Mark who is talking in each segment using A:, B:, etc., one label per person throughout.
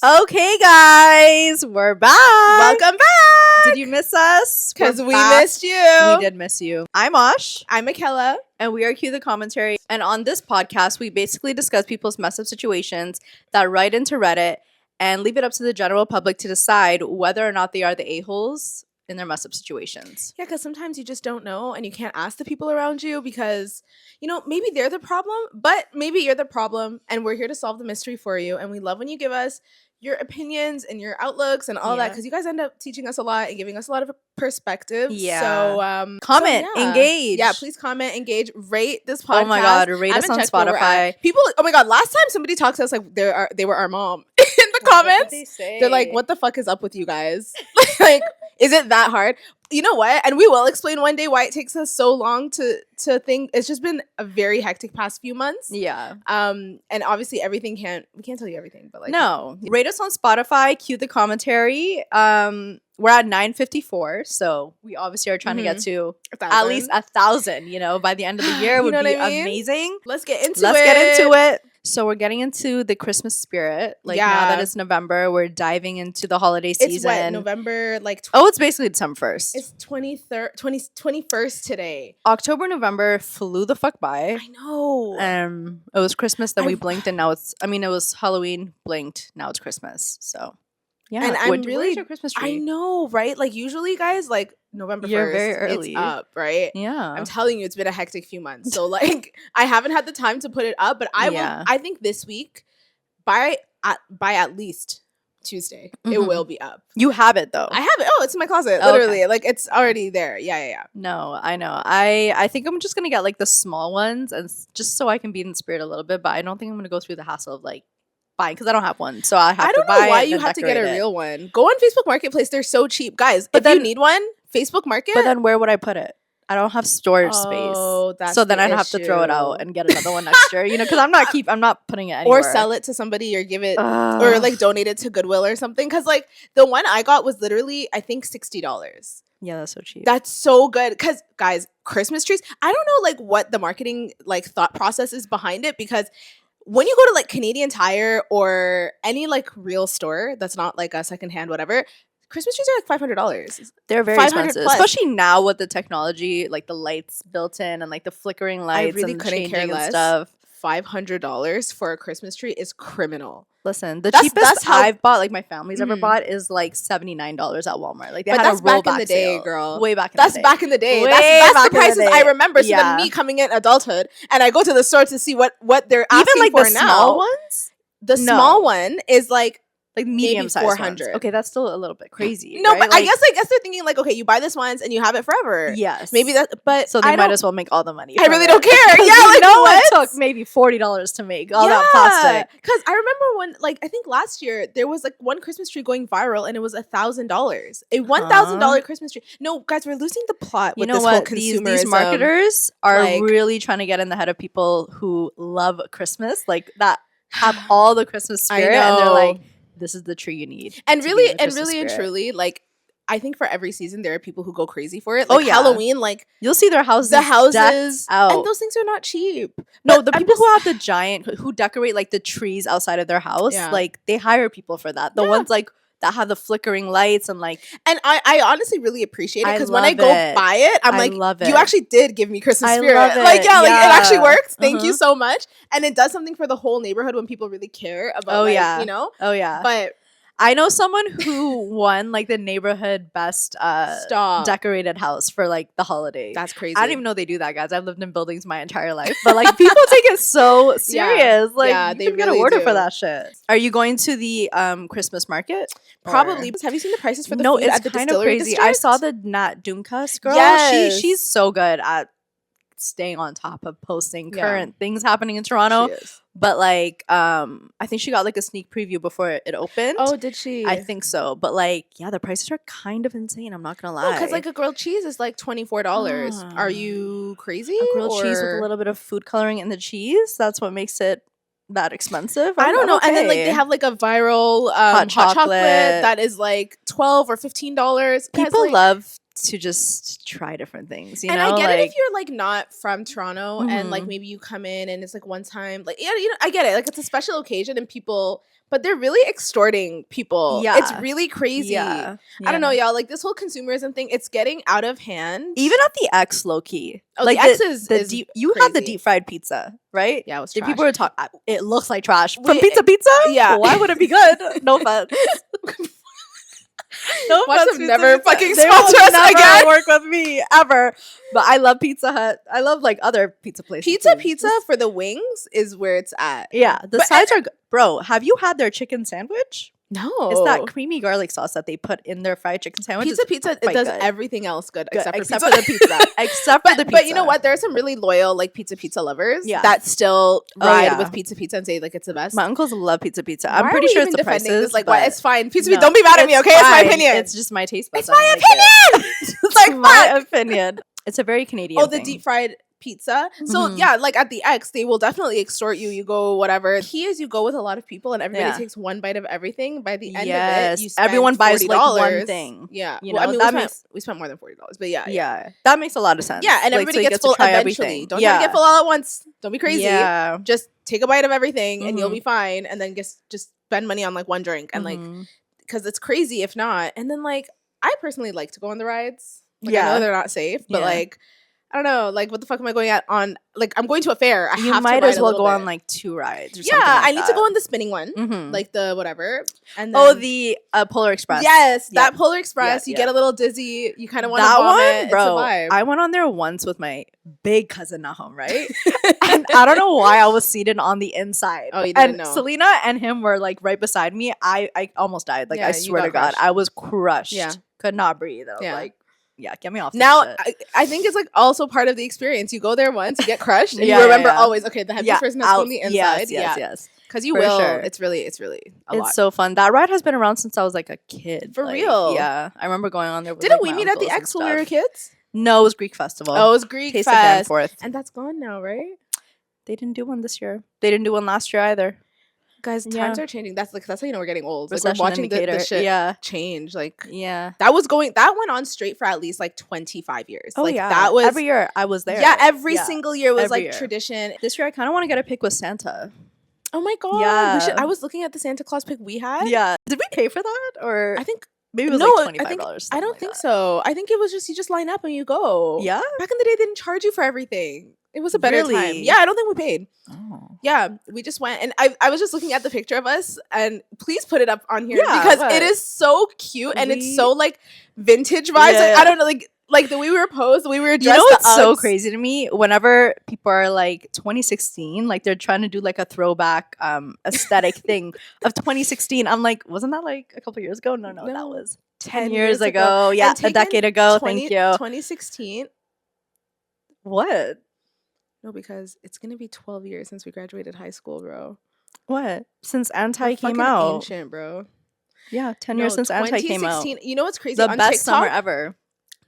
A: Okay, guys, we're back.
B: Welcome back.
A: Did you miss us?
B: Because we missed you.
A: We did miss you. I'm Oshs.
B: I'm Akela.
A: And we are Cue the Commentary. And on this podcast, we basically discuss people's mess up situations that write into Reddit and leave it up to the general public to decide whether or not they are the a-holes in their mess up situations.
B: Yeah, because sometimes you just don't know and you can't ask the people around you because, maybe they're the problem, but maybe you're the problem and we're here to solve the mystery for you. And we love when you give us your opinions and your outlooks and all that because you guys end up teaching us a lot and giving us a lot of perspective.
A: Yeah.
B: So
A: comment, engage.
B: Yeah, please comment, engage, rate this podcast.
A: Oh my God, rate us on Spotify.
B: People, oh my God, last time somebody talked to us like they were our mom in the comments. They're like, what the fuck is up with you guys? Like, is it that hard? You know what? And we will explain one day why it takes us so long to think. It's just been a very hectic past few months.
A: Yeah.
B: And obviously we can't tell you everything, but like
A: no. Rate us on Spotify, cue the commentary. We're at 954, so we obviously are trying to get to at least 1,000, by the end of the year would be amazing.
B: Let's get into it.
A: So we're getting into the Christmas spirit. Now that it's November, we're diving into the holiday season.
B: It's what, November,
A: it's basically December 1st.
B: It's 21st today.
A: October, November flew the fuck by.
B: I know.
A: It was Christmas, then we blinked, and now it was Halloween, blinked, now it's Christmas. So yeah,
B: and I'm really
A: where's your Christmas tree?
B: I know, right? Like usually, guys, like November 1st,
A: you're very early.
B: It's up, right?
A: Yeah,
B: I'm telling you, it's been a hectic few months. So I haven't had the time to put it up, but I will. I think this week, by at least Tuesday, it will be up.
A: You have it though.
B: I have it. Oh, it's in my closet, literally. Okay. It's already there. Yeah.
A: No, I know. I think I'm just gonna get the small ones, and just so I can be in the spirit a little bit. But I don't think I'm gonna go through the hassle of buying because I don't have one. So I don't know
B: why you have to get a real one. Go on Facebook Marketplace. They're so cheap, guys. If you need one, Facebook Market.
A: But then where would I put it? I don't have storage space. So then I'd have to throw it out and get another one next year. Because I'm not putting it anywhere.
B: Or sell it to somebody or give it or donate it to Goodwill or something. Because the one I got was literally I think $60.
A: Yeah, that's so cheap.
B: That's so good. Because guys, Christmas trees. I don't know what the marketing thought process is behind it because when you go to Canadian Tire or any real store that's not a secondhand whatever, Christmas trees are $500.
A: They're very expensive, especially now with the technology, the lights built in and the flickering lights.
B: I really
A: and
B: couldn't care less.
A: Stuff.
B: $500 for a Christmas tree is criminal.
A: Listen, the cheapest I've bought, my family's ever bought, is $79 at Walmart. They had a rollback
B: back in the day,
A: sale.
B: girl.
A: Way back in
B: that's
A: the day.
B: Back in the day.
A: Way
B: that's the prices I remember. So then me coming in adulthood, and I go to the store to see what they're asking
A: even
B: for
A: the
B: now.
A: Small ones.
B: The small one is
A: medium size
B: 400.
A: Okay, that's still a little bit crazy.
B: No,
A: right?
B: but I guess they're thinking okay, you buy this once and you have it forever.
A: Yes,
B: maybe that. But
A: so they might as well make all the money.
B: I really don't care. Yeah,
A: it took maybe $40 to make all that plastic.
B: Because I remember when I think last year there was one Christmas tree going viral and it was $1,000, a $1,000 Christmas tree. No, guys, we're losing the plot. With this whole consumerism.
A: These marketers are really trying to get in the head of people who love Christmas, that have all the Christmas spirit, and they're like, this is the tree you need.
B: And really and truly, I think for every season there are people who go crazy for it. Halloween,
A: you'll see their houses,
B: out. And those things are not cheap.
A: No, the people who have the giant, who decorate the trees outside of their house, they hire people for that. The ones that have the flickering lights and
B: and I honestly really appreciate it because when I go buy it, I'm
A: love it.
B: You actually did give me Christmas spirit.
A: Love it.
B: It actually works. Thank you so much. And it does something for the whole neighborhood when people really care about But
A: I know someone who won the neighborhood best decorated house for the holidays.
B: That's crazy.
A: I didn't even know they do that, guys. I've lived in buildings my entire life, but people take it so serious.
B: They
A: you can get an order for that shit. Are you going to the Christmas market?
B: Probably. Have you seen the prices for the food at the
A: kind of crazy.
B: district?
A: I saw the Nat Dunkas girl.
B: Yes.
A: She's so good at staying on top of posting current things happening in Toronto. But I think she got a sneak preview before it opened.
B: Oh, did she?
A: I think so. But the prices are kind of insane. I'm not gonna lie.
B: No, because a grilled cheese is $24. Are you crazy?
A: A grilled cheese with a little bit of food coloring in the cheese. That's what makes it that expensive.
B: I don't know. Okay. And then they have a viral hot chocolate that is $12 or $15.
A: People love to just try different things, you
B: and
A: know?
B: I get it
A: like
B: if you're like not from Toronto and like
A: Mhm.
B: maybe you come in and it's like one time, like I get it. Like it's a special occasion and people, but they're really extorting people. It's
A: Yeah.
B: really crazy.
A: Yeah.
B: I don't know,
A: Yeah.
B: y'all. Like this whole consumerism thing, it's getting out of hand.
A: Even at the X, low key.
B: Oh,
A: like
B: the X is
A: deep. You had the
B: crazy.
A: deep fried pizza, right?
B: Yeah, it was
A: Did
B: trash.
A: people were talking? It looks like trash from
B: Wait,
A: Pizza.
B: yeah.
A: Why would it be good? No offense. No
B: Watch
A: offense,
B: them never fucking
A: They
B: sponsor
A: will
B: us
A: never
B: again.
A: work with me ever. But I love Pizza Hut. I love like other pizza places. too.
B: Pizza for the wings is where it's at.
A: Yeah, the
B: But-
A: sides are. Bro, have you had their chicken sandwich?
B: No,
A: It's that creamy garlic sauce that they put in their fried chicken sandwich.
B: Pizza. It
A: quite
B: does
A: good.
B: everything else good,
A: Good,
B: except
A: for the pizza. Except for the pizza.
B: But you know what? There are some really loyal like pizza lovers that still ride with pizza and say like it's the best.
A: My uncles love pizza.
B: Why
A: I'm pretty
B: are we
A: sure
B: even
A: it's the
B: defending
A: prices.
B: this? Like,
A: but
B: why? It's fine. Pizza.
A: no,
B: Don't be mad at me, okay? It's my
A: fine.
B: opinion.
A: It's just my taste buds.
B: It's my opinion.
A: It's like my opinion. It's a very Canadian.
B: The
A: thing.
B: deep fried pizza. So
A: Mhm.
B: yeah, like at the X, they will definitely extort you. You go whatever. Key is you go with a lot of people, and everybody takes one bite of everything. By the end of it, you spend
A: everyone buys like
B: $40.
A: one thing.
B: Yeah,
A: you know,
B: I mean,
A: that
B: we spent more than $40, but yeah,
A: yeah, that makes a lot of sense.
B: Yeah, and
A: Like,
B: everybody
A: so you
B: gets
A: get to
B: full
A: try
B: eventually.
A: everything.
B: Don't try to get full all at once. Don't be crazy.
A: Yeah,
B: Just take a bite of everything, and you'll
A: Mhm.
B: be fine. And then just spend money on like one drink, and like
A: Mhm.
B: because it's crazy if not. And then like I personally like to go on the rides. Like, I
A: Yeah.
B: know they're not safe, but
A: Yeah.
B: like I don't know, like what the fuck am I going at on? Like I'm going to a fair.
A: you
B: have
A: might
B: to ride
A: as
B: a
A: well
B: little
A: go
B: bit.
A: on like 2 rides. Or
B: Yeah,
A: something like
B: I need to
A: that.
B: go on the spinning one,
A: Mhm.
B: like the whatever. And then,
A: the Polar Express.
B: yes,
A: Yeah.
B: that Polar Express.
A: Yeah,
B: You get a little dizzy. You kind of want to
A: That
B: vomit.
A: one, bro.
B: It's a vibe.
A: I went on there once with my big cousin Nahum, right? And I don't know why I was seated on the inside.
B: Oh, you didn't
A: and
B: know.
A: Selena and him were like right beside me. I almost died. Like
B: Yeah,
A: I
B: you
A: swear to
B: got
A: God,
B: crushed.
A: I was crushed.
B: Yeah.
A: Could not breathe. I was
B: Yeah.
A: like, yeah, get me off this
B: Now,
A: shit.
B: I think it's like also part of the experience. You go there once, you get crushed, and
A: Yeah,
B: you remember
A: yeah, yeah.
B: always, okay, the heaviest person has to go on the inside.
A: Yes.
B: Because you
A: For
B: will.
A: sure.
B: It's really a
A: It's
B: lot.
A: so fun. That ride has been around since I was like a kid.
B: For
A: Like,
B: real?
A: Yeah. I remember going on there with
B: Didn't
A: like,
B: we
A: my
B: meet at the
A: uncles and
B: X when we were
A: stuff.
B: kids?
A: No, it was Greek Festival.
B: Oh, it was Greek
A: Taste of
B: Fest.
A: Danforth.
B: And that's gone now, right?
A: They didn't do one this year. They didn't do one last year either.
B: Guys, times are changing. That's how you know we're getting old. Like
A: Recession
B: we're watching the
A: indicator.
B: shit
A: Yeah.
B: change. Like
A: Yeah.
B: that went on straight for at least like 25 years.
A: Oh
B: like
A: yeah.
B: that was
A: every year I was there.
B: Yeah, every
A: Yeah.
B: single year was
A: Every
B: like
A: year.
B: tradition.
A: This year I kind of want to get a pic with Santa.
B: Oh my god.
A: Yeah.
B: I was looking at the Santa Claus pic we had.
A: Yeah. Did we pay for that or
B: I think
A: maybe it was
B: no,
A: like
B: I think
A: $25?
B: I don't think so. I think it was just you just line up and you go.
A: Yeah.
B: Back in the day, they didn't charge you for everything. It was a better time.
A: Really?
B: Yeah, I don't think we paid.
A: Oh.
B: Yeah, we just went, and I was just looking at the picture of us, and please put it up on here
A: Yeah,
B: because
A: what?
B: it is so cute and it's
A: We-
B: so like vintage vibes.
A: Yeah,
B: Like,
A: yeah.
B: I don't know, like the way we were posed, the way we were
A: You
B: dressed.
A: know
B: the
A: what's so
B: Uggs.
A: crazy to me? Whenever people are like 2016, like they're trying to do like a throwback aesthetic thing of 2016. I'm like, wasn't that like a couple years ago? No, that
B: No.
A: was
B: 10
A: years ago. Yeah,
B: And
A: a decade ago. Thank you.
B: 2016.
A: What?
B: No, because it's gonna be 12 years since we graduated high school, bro.
A: What? Since Anti
B: We're
A: came
B: fucking
A: out.
B: ancient, bro.
A: Yeah, 10
B: No,
A: years since Anti came out.
B: 2016. You know what's crazy?
A: The
B: On
A: best
B: TikTok,
A: summer ever.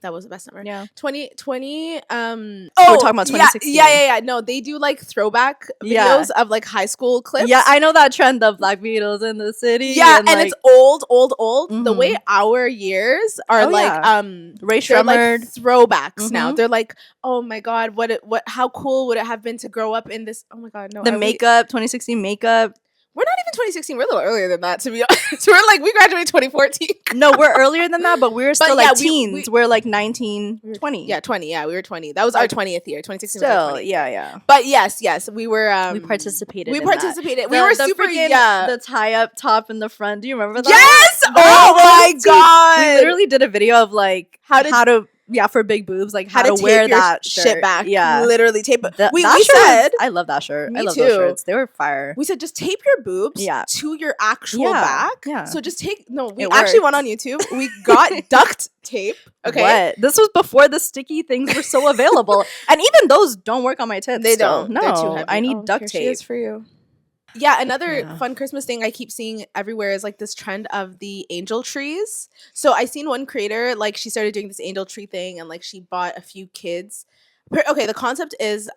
B: that was the best summer.
A: Yeah.
B: 2020
A: We're talking about
B: yeah,
A: 2016.
B: yeah. No, they do like throwback
A: Yeah.
B: videos of like high school clips.
A: Yeah, I know that trend of Black Beatles in the city.
B: Yeah, and
A: like,
B: it's old. The
A: Mhm.
B: way our years are
A: Oh,
B: like
A: yeah. Ray
B: they're like
A: Shremmerd.
B: throwbacks now.
A: Mhm.
B: They're like, oh my god, what how cool would it have been to grow up in this? Oh my god, no.
A: The makeup, 2016 makeup.
B: We're not even 2016. We're a little earlier than that, to be honest. We're like, we graduated 2014.
A: No, we're earlier than that, but we're still
B: yeah,
A: like
B: we-
A: teens. We're like 19, 20.
B: Yeah, 20. Yeah, we were 20. That was our
A: Like,
B: 20th year. 2016 was our
A: Still,
B: 20th.
A: yeah.
B: But yes, we were.
A: We participated.
B: We
A: in that.
B: participated. We
A: The-
B: were
A: the
B: super.
A: friggin-
B: Yeah.
A: The tie up top in the front. Do you remember that?
B: Yes.
A: That
B: Oh my
A: was
B: god.
A: We literally did a video of like
B: How to
A: for big boobs, like
B: how
A: how,
B: to
A: to wear
B: tape your
A: that
B: shit
A: shirt.
B: back.
A: Yeah,
B: Literally tape. We
A: that shirt was-
B: said.
A: I love that shirt.
B: Me
A: I love
B: too.
A: those shirts. They were fire.
B: We said just tape your boobs
A: Yeah.
B: to your actual
A: Yeah,
B: back.
A: yeah.
B: So just take we
A: It
B: actually
A: worked.
B: went on YouTube. We got duct tape. Okay.
A: What? This was before the sticky things were so available, and even those don't work on my tits.
B: They
A: still.
B: don't.
A: No,
B: They're too heavy.
A: I need
B: Oh,
A: duct
B: here she
A: tape.
B: is for you. Yeah, another
A: Yeah.
B: fun Christmas thing I keep seeing everywhere is like this trend of the angel trees. So I seen one creator, like she started doing this angel tree thing and like she bought a few kids. Okay, the concept is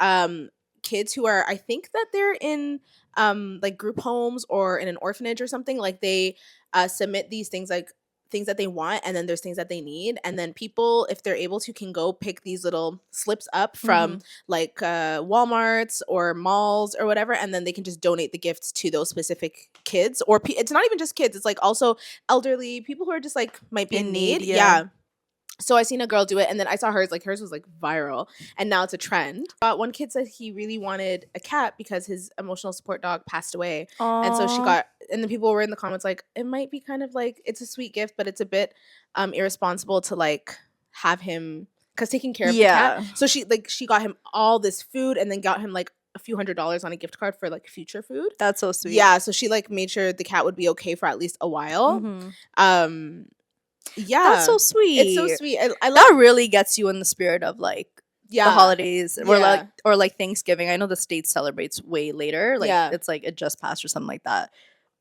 B: kids who are, I think that they're in like group homes or in an orphanage or something. Like they submit these things like things that they want, and then there's things that they need, and then people, if they're able to, can go pick these little slips up from like Walmarts or malls or whatever, and then they can just donate the gifts to those specific kids, or it's not even just kids, it's like also elderly people who are just like might be in need. Yeah. So I seen a girl do it, and then I saw hers. Like hers was like viral, and now it's a trend. One kid said he really wanted a cat because his emotional support dog passed away, and so she got. And then people were in the comments like, it might be kind of like it's a sweet gift, but it's a bit irresponsible to like have him, because taking care of the cat. So she got him all this food, and then got him like a few $100s on a gift card for like future food.
A: That's so sweet.
B: Yeah, so she like made sure the cat would be okay for at least a while. Yeah,
A: that's so sweet.
B: It's so sweet. I love
A: that. Really gets you in the spirit of like the holidays, or like Thanksgiving. I know the States celebrates way later. Like it's like it just passed or something like that.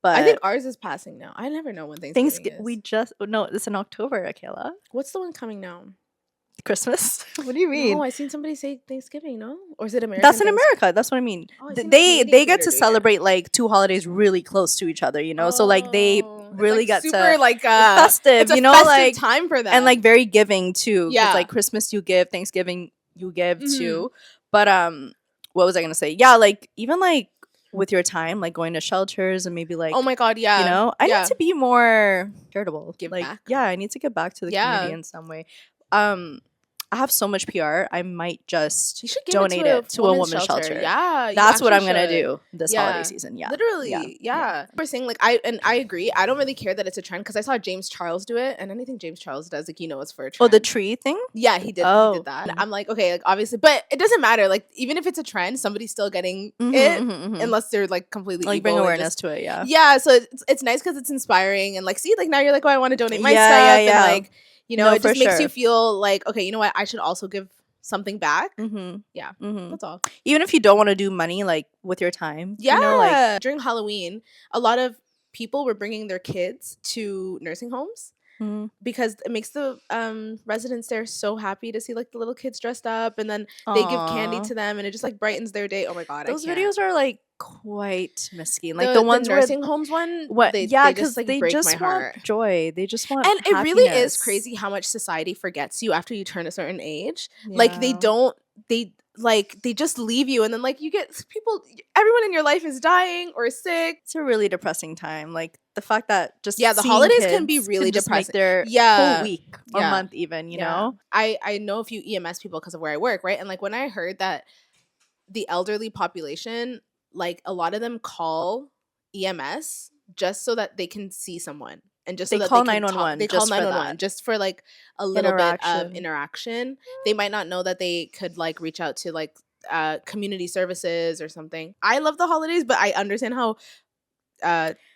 A: But
B: I think ours is passing now. I never know when Thanksgiving is.
A: It's in October, Akela.
B: What's the one coming now?
A: Christmas? What do you mean?
B: No, I seen somebody say Thanksgiving. No, or is it American?
A: That's in America. That's what I mean. They get to celebrate like two holidays really close to each other. You know, so like they really
B: like
A: get
B: super
A: to
B: like
A: festive.
B: It's a
A: you know,
B: festive
A: like
B: time for them,
A: and like very giving too.
B: Yeah,
A: like Christmas you give, Thanksgiving you give too. But what was I gonna say? Yeah, like even like with your time, like going to shelters and maybe like,
B: oh my god, yeah,
A: you know, I need to be more charitable.
B: Give
A: like
B: back.
A: Yeah, I need to give back to the community in some way. I have so much PR. I might just donate it to a women's shelter.
B: Yeah,
A: that's what I'm gonna do this holiday season. Yeah,
B: literally. Yeah. We're saying like I agree. I don't really care that it's a trend because I saw James Charles do it, and anything James Charles does, like it's for a trend.
A: Oh, the tree thing.
B: Yeah, he did. He did that. And I'm like, okay, like obviously, but it doesn't matter. Like even if it's a trend, somebody's still getting it, unless they're like completely
A: like bring awareness to it. Yeah,
B: yeah. So it's nice because it's inspiring, and like see, like now you're like, oh, I want to donate my stuff, and like. You know, it just makes you feel like, okay, you know what? I should also give something back. Yeah, that's all.
A: Even if you don't want to do money, like with your time.
B: Yeah.
A: You know, like
B: during Halloween, a lot of people were bringing their kids to nursing homes because it makes the residents there so happy to see like the little kids dressed up, and then they give candy to them, and it just like brightens their day. Oh my god,
A: those videos are like quite misky. Like the ones
B: the nursing homes one.
A: Because they
B: break
A: just
B: my heart.
A: Want joy. They just want
B: and
A: happiness.
B: It really is crazy how much society forgets you after you turn a certain age. Like they just leave you, and then like you get people, everyone in your life is dying or sick.
A: It's a really depressing time. Like the fact that just
B: the holidays can be really depressing.
A: Their whole week or month even, you know?
B: I know a few EMS people because of where I work, right? And like when I heard that the elderly population, like a lot of them call EMS just so that they can see someone. And just so that
A: call
B: they can
A: 911.
B: They call 911 just for like a little bit of interaction. They might not know that they could like reach out to like community services or something. I love the holidays, but I understand how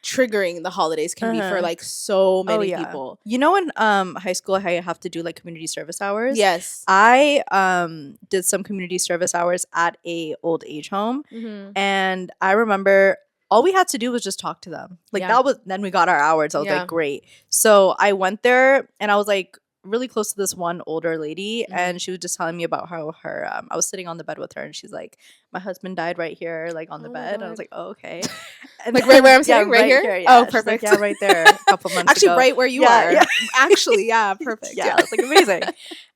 B: triggering the holidays can be for like so many people.
A: You know, in high school, I have to do like community service hours.
B: Yes,
A: I did some community service hours at a old age home, and I remember all we had to do was just talk to them. Like then we got our hours. I was like, great. So I went there, and I was like really close to this one older lady, and she was just telling me about how her I was sitting on the bed with her, and she's like, my husband died right here, like on the bed. And I was like, oh, okay. And
B: like right where I'm sitting, right here? Oh, perfect.
A: Like, right there, a couple months
B: actually
A: ago.
B: Right where you are. Actually, perfect.
A: It's like amazing.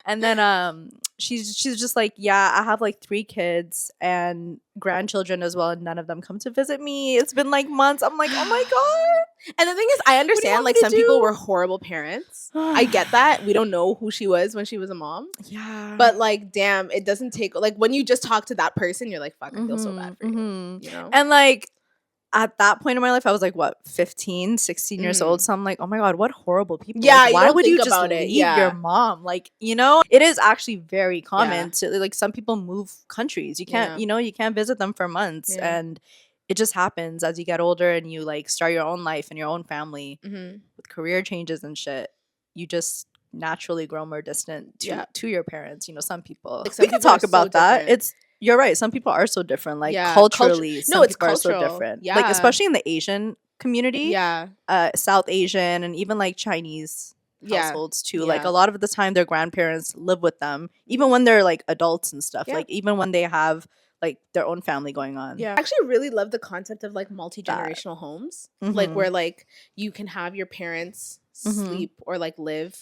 A: And then she's just like, I have like 3 kids and grandchildren as well, and none of them come to visit me. It's been like months. I'm like, oh my god.
B: And the thing is, I understand like some people were horrible parents. I get that. We don't know who she was when she was a mom. Yeah. But like, damn, it doesn't take like when you just talk to that person, you're like, fuck, I feel so bad for you. You know?
A: And like at that point in my life, I was like, what, 15, 16 years old? So I'm like, oh my god, what horrible people.
B: Yeah,
A: like, why would you just leave your mom? Like, you know, it is actually very common to like some people move countries. You can't, you know, you can't visit them for months. And it just happens as you get older and you like start your own life and your own family with career changes and shit. You just naturally grow more distant to your parents. You know, some people. Like, we can talk about that. You're right. Some people are so different. Like culturally, some people are so different. Yeah. Like especially in the Asian community. Yeah. South Asian and even like Chinese households too. Like a lot of the time their grandparents live with them, even when they're like adults and stuff. Like even when they have like their own family going on.
B: Yeah. I actually really love the concept of like multi-generational homes. Like where like you can have your parents sleep or like live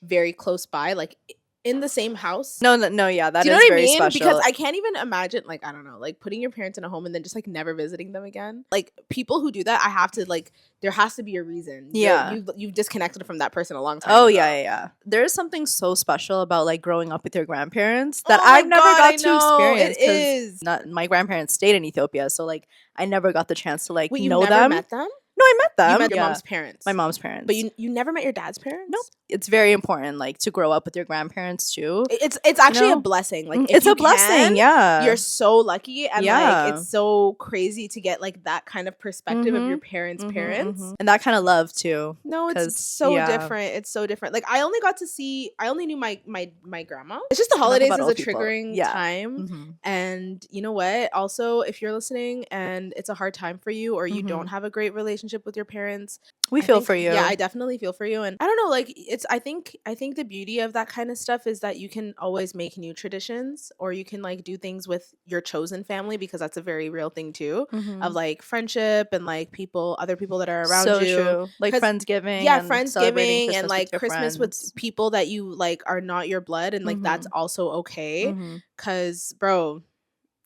B: very close by, like in the same house.
A: No, yeah, that
B: Do you know
A: is
B: what I
A: very
B: mean?
A: special.
B: Because I can't even imagine, like, I don't know, like putting your parents in a home and then just like never visiting them again. Like people who do that, I have to like, there has to be a reason.
A: Yeah.
B: You've disconnected from that person a long time
A: Oh
B: ago.
A: yeah. There is something so special about like growing up with your grandparents that
B: Oh my
A: I've never
B: God,
A: got
B: I
A: to
B: know,
A: experience.
B: it is.
A: My grandparents stayed in Ethiopia, so like I never got the chance to like
B: Wait, you
A: know
B: never
A: them.
B: met them?
A: No, I met them.
B: You met your mom's parents.
A: My mom's parents.
B: But you never met your dad's parents?
A: Nope. It's very important, like, to grow up with your grandparents too.
B: It's actually a blessing. Like, if
A: it's
B: you
A: a blessing.
B: can, you're so lucky, and
A: Yeah.
B: like it's so crazy to get like that kind of perspective of your parents' parents,
A: and that kind of love too.
B: No, it's so different. It's so different. Like I only knew my grandma. It's just the holidays is a triggering time. And you know what? Also, if you're listening and it's a hard time for you, or you don't have a great relationship with your parents,
A: we feel for you.
B: Yeah, I definitely feel for you. And I don't know, like I think the beauty of that kind of stuff is that you can always make new traditions, or you can like do things with your chosen family, because that's a very real thing too, of like friendship and like other people that are around you.
A: True. Like Friendsgiving.
B: Yeah,
A: and
B: Friendsgiving and like
A: with
B: Christmas with people that you like are not your blood, and like that's also okay. Cause bro,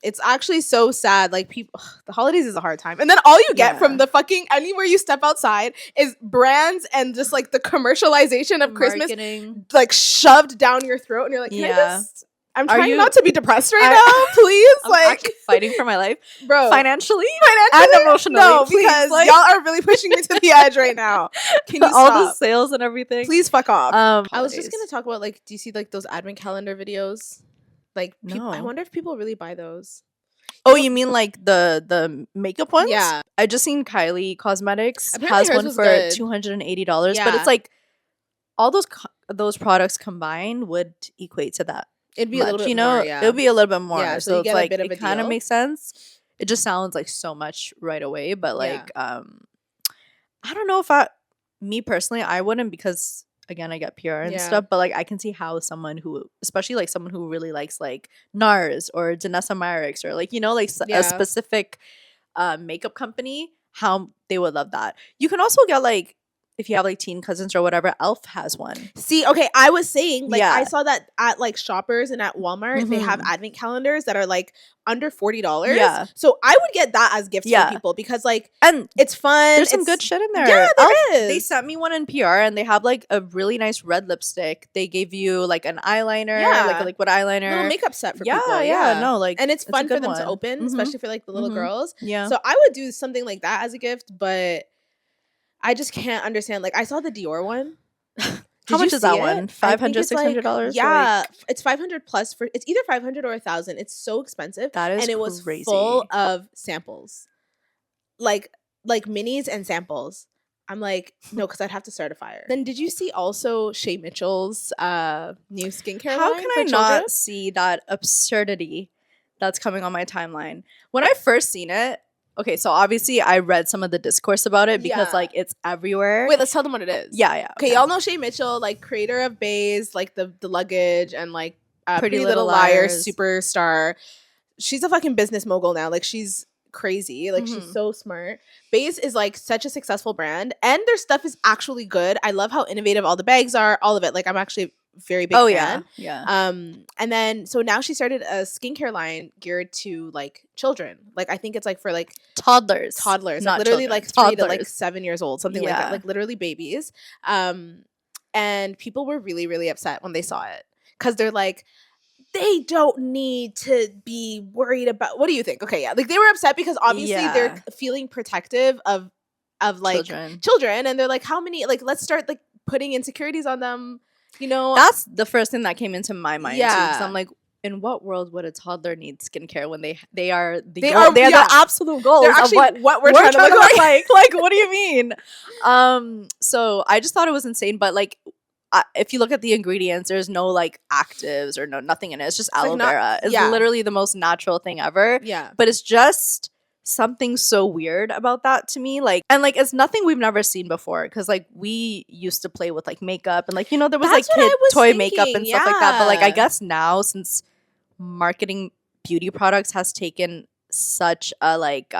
B: it's actually so sad. Like people, the holidays is a hard time, and then all you get from the fucking anywhere you step outside is brands and just like the commercialization of Christmas, like shoved down your throat, and you're like, I'm trying not to be depressed right now, please.
A: I'm
B: like
A: actually fighting for my life,
B: bro,
A: financially and emotionally.
B: No,
A: please,
B: because
A: like,
B: y'all are really pushing me to the edge right now. Can you
A: all
B: stop?
A: the sales and everything?
B: Please fuck off. I was
A: holidays.
B: just gonna talk about like, do you see like those advent calendar videos? Like,
A: No.
B: I wonder if people really buy those.
A: Oh, you mean like the makeup ones?
B: Yeah.
A: I just seen Kylie Cosmetics
B: Apparently
A: has
B: hers
A: one
B: was
A: for
B: good.
A: $280, but it's like all those products combined would equate to that.
B: It'd be
A: much,
B: a little bit
A: more,
B: more, yeah.
A: It would be a little bit more.
B: Yeah, so you
A: it's
B: get a
A: like
B: bit of a
A: it kind of
B: deal.
A: makes sense. It just sounds like so much right away, but like I don't know if me personally, I wouldn't, because again, I get PR and stuff, but like I can see how someone who, especially like someone who really likes like NARS or Danessa Myricks, or like, like a specific makeup company, how they would love that. You can also get like, if you have like teen cousins or whatever, Elf has one.
B: See, okay, I was saying, like, I saw that at like Shoppers and at Walmart, they have advent calendars that are like under $40.
A: Yeah.
B: So I would get that as gifts for people, because like,
A: and
B: it's fun.
A: There's some good shit in there.
B: Yeah, there is.
A: They sent me one in PR, and they have like a really nice red lipstick. They gave you like an eyeliner, like a liquid eyeliner,
B: little makeup set for people.
A: Yeah, no, like,
B: and it's fun for them
A: one
B: to open, especially for like the little girls.
A: Yeah.
B: So I would do something like that as a gift, but I just can't understand. Like, I saw the Dior one.
A: How much is that one? $500, $600?
B: Yeah, it's 500 plus for. It's either 500 or 1,000. It's so expensive.
A: That is,
B: and it was
A: crazy.
B: Full of samples, like minis and samples. I'm like, no, because I'd have to start a fire. Then did you see also Shay Mitchell's new skincare line?
A: How can I not see that absurdity that's coming on my timeline? When I first seen it, okay, so obviously I read some of the discourse about it, because like it's everywhere.
B: Wait, let's tell them what it is.
A: Yeah.
B: Okay, y'all know Shay Mitchell, like creator of Baze, like the luggage, and like Pretty Little
A: Liars
B: superstar. She's a fucking business mogul now. Like, she's crazy. Like, she's so smart. Baze is like such a successful brand, and their stuff is actually good. I love how innovative all the bags are, all of it. Like, I'm actually very big fan.
A: Yeah.
B: And then so now she started a skincare line geared to like children. Like, I think it's like for like
A: toddlers,
B: like literally
A: children.
B: like 3
A: toddlers.
B: to like 7 years old, something like that. Like literally babies. And people were really, really upset when they saw it, because they're like, they don't need to be worried about. What do you think? Okay, yeah, like they were upset because obviously they're feeling protective of like children, and they're like, how many, like, let's start like putting insecurities on them. That's
A: the first thing that came into my mind too, because I'm like, in what world would a toddler need skincare when they are the absolute goals?
B: They're actually
A: of what
B: we're trying to look like.
A: Like, what do you mean? So I just thought it was insane, but like, if you look at the ingredients, there's no like actives or nothing in it. It's just aloe vera. It's literally the most natural thing ever.
B: Yeah,
A: but it's just something so weird about that to me, like, and like it's nothing we've never seen before, because like we used to play with like makeup, and like there was like kid toy makeup and stuff like that, but like I guess now, since marketing beauty products has taken such a like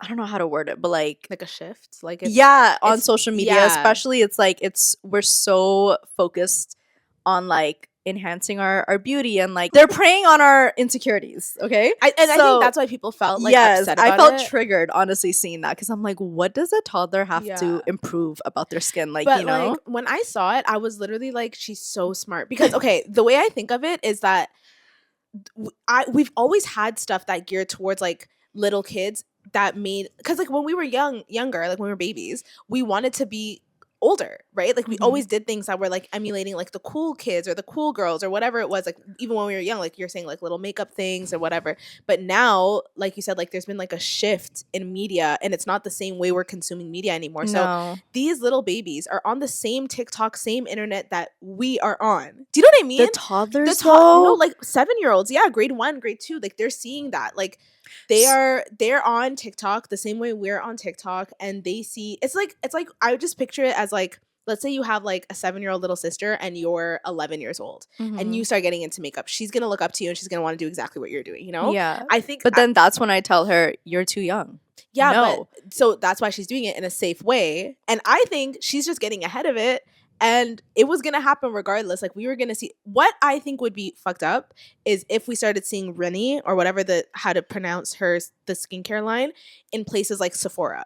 A: I don't know how to word it, but like
B: a shift, like it's,
A: yeah, on
B: it's
A: social media,
B: yeah.
A: especially, it's like we're so focused on like enhancing our beauty, and like they're preying on our insecurities. Okay,
B: I think that's why people felt like
A: yes,
B: upset
A: I
B: about
A: felt
B: it.
A: triggered honestly seeing that, because I'm like, what does a toddler have
B: Yeah.
A: to improve about their skin? Like,
B: But
A: you know,
B: like when I saw it, I was literally like, she's so smart. Because okay, the way I think of it is that we've always had stuff that geared towards like little kids that made, because like when we were younger, like when we were babies, we wanted to be older, right? Like we
A: Mhm.
B: always did things that were like emulating like the cool kids or the cool girls or whatever it was, like even when we were young, like you're saying, like little makeup things or whatever. But now, like you said, like there's been like a shift in media, and it's not the same way we're consuming media anymore. So
A: no,
B: these little babies are on the same TikTok, same internet that we are on. Do you know what I mean?
A: the toddlers
B: No,
A: though,
B: like 7-year-olds, yeah, grade 1, grade 2, like they're seeing that, like they're on TikTok the same way we're on TikTok, and they see it's like I would just picture it as like, let's say you have like a 7-year-old little sister and you're 11 years old, and you start getting into makeup. She's gonna look up to you and she's gonna want to do exactly what you're doing, you know?
A: yeah.
B: I think,
A: But then that's when I tell her, you're too young.
B: yeah,
A: No.
B: but so that's why she's doing it in a safe way. And I think she's just getting ahead of it. And it was going to happen regardless. Like we were going to see, what I think would be fucked up is if we started seeing Rennie or whatever how to pronounce the skincare line in places like Sephora.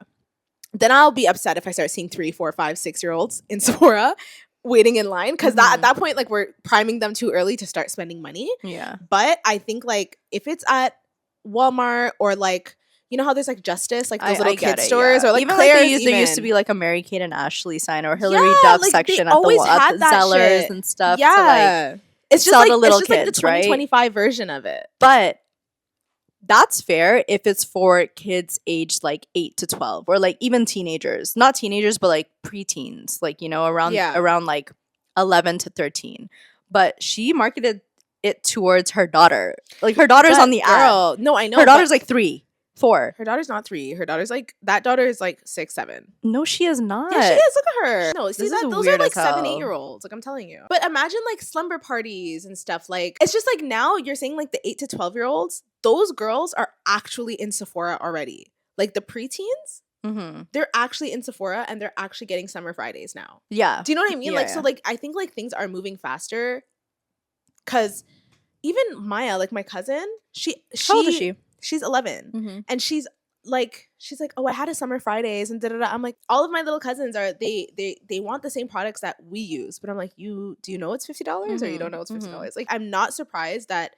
B: Then I'll be upset if I start seeing 3, 4, 5, 6-year-olds in Sephora waiting in line. Because at that point, like we're priming them too early to start spending money.
A: Yeah.
B: But I think like if it's at Walmart or like, you know how there's like Justice, like those little kid stores, or like
A: even
B: Claire's,
A: like there used to be like a Mary Kate and Ashley sign or Hillary
B: Yeah,
A: Duff
B: like,
A: section
B: they
A: at
B: always
A: the
B: had that
A: Zellers
B: shit.
A: and stuff.
B: Yeah,
A: to like
B: it's just
A: sell
B: like
A: the little
B: it's just like the
A: kids, right?
B: 2025 version of it.
A: But that's fair if it's for kids aged like 8 to 12, or like even teenagers, not teenagers, but like preteens, like, you know, around like 11 to 13. But she marketed it towards her daughter. Like her daughter's on the ad.
B: No, I know.
A: Her daughter's like 3, 4.
B: Her daughter's not 3. Her daughter's like, that daughter is like 6, 7.
A: No, she is not.
B: Yeah, she is. Look at her. No, see
A: This
B: that
A: is
B: those are
A: weird
B: like
A: as
B: 7,
A: hell.
B: 8-year-olds. Like I'm telling you. But imagine like slumber parties and stuff. Like it's just like now you're saying like the 8 to 12-year-olds. Those girls are actually in Sephora already. Like the preteens.
A: Mm-hmm.
B: They're actually in Sephora and they're actually getting Summer Fridays now.
A: Yeah.
B: Do you know what I mean?
A: Yeah,
B: like, so like I think like things are moving faster. Cause even Maya, like my cousin,
A: How old is she?
B: She's 11.
A: Mm-hmm.
B: And she's like, oh, I had a Summer Fridays and da-da-da. I'm like, all of my little cousins are they want the same products that we use. But I'm like, do you know it's $50 or you don't know it's $50? Like I'm not surprised that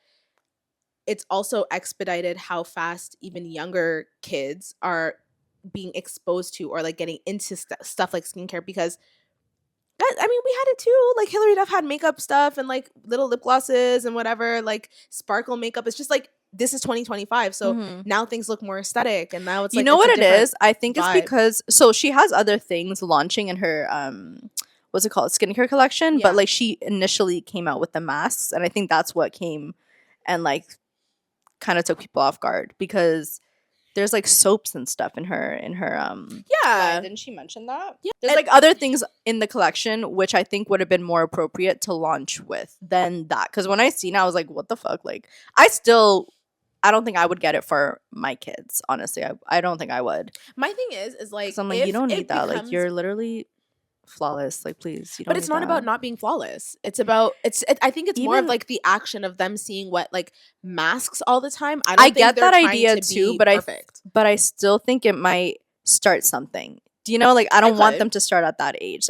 B: it's also expedited how fast even younger kids are being exposed to or like getting into stuff like skincare, because I mean, we had it too. Like Hillary Duff had makeup stuff and like little lip glosses and whatever, like sparkle makeup. It's just like, this is 2025. So now things look more aesthetic, and now it's like,
A: you know what it is? I think
B: vibe.
A: It's because, so she has other things launching in her what's it called, skincare collection, but like she initially came out with the masks, and I think that's what came and like kind of took people off guard, because there's like soaps and stuff in her
B: yeah,
A: didn't she mention that? Yeah, there's like other things in the collection which I think would have been more appropriate to launch with than that, because when I seen it, I was like, what the fuck? Like I don't think I would get it for my kids, honestly. I don't think I would.
B: My thing is like,
A: I'm like, you don't need that. Like you're literally flawless. Like please, you don't.
B: But it's not about not being flawless. It's about I think it's more of like the action of them seeing what like masks all the time. I
A: get that idea too, but I still think it might start something. Do you know? Like I don't want them to start at that age.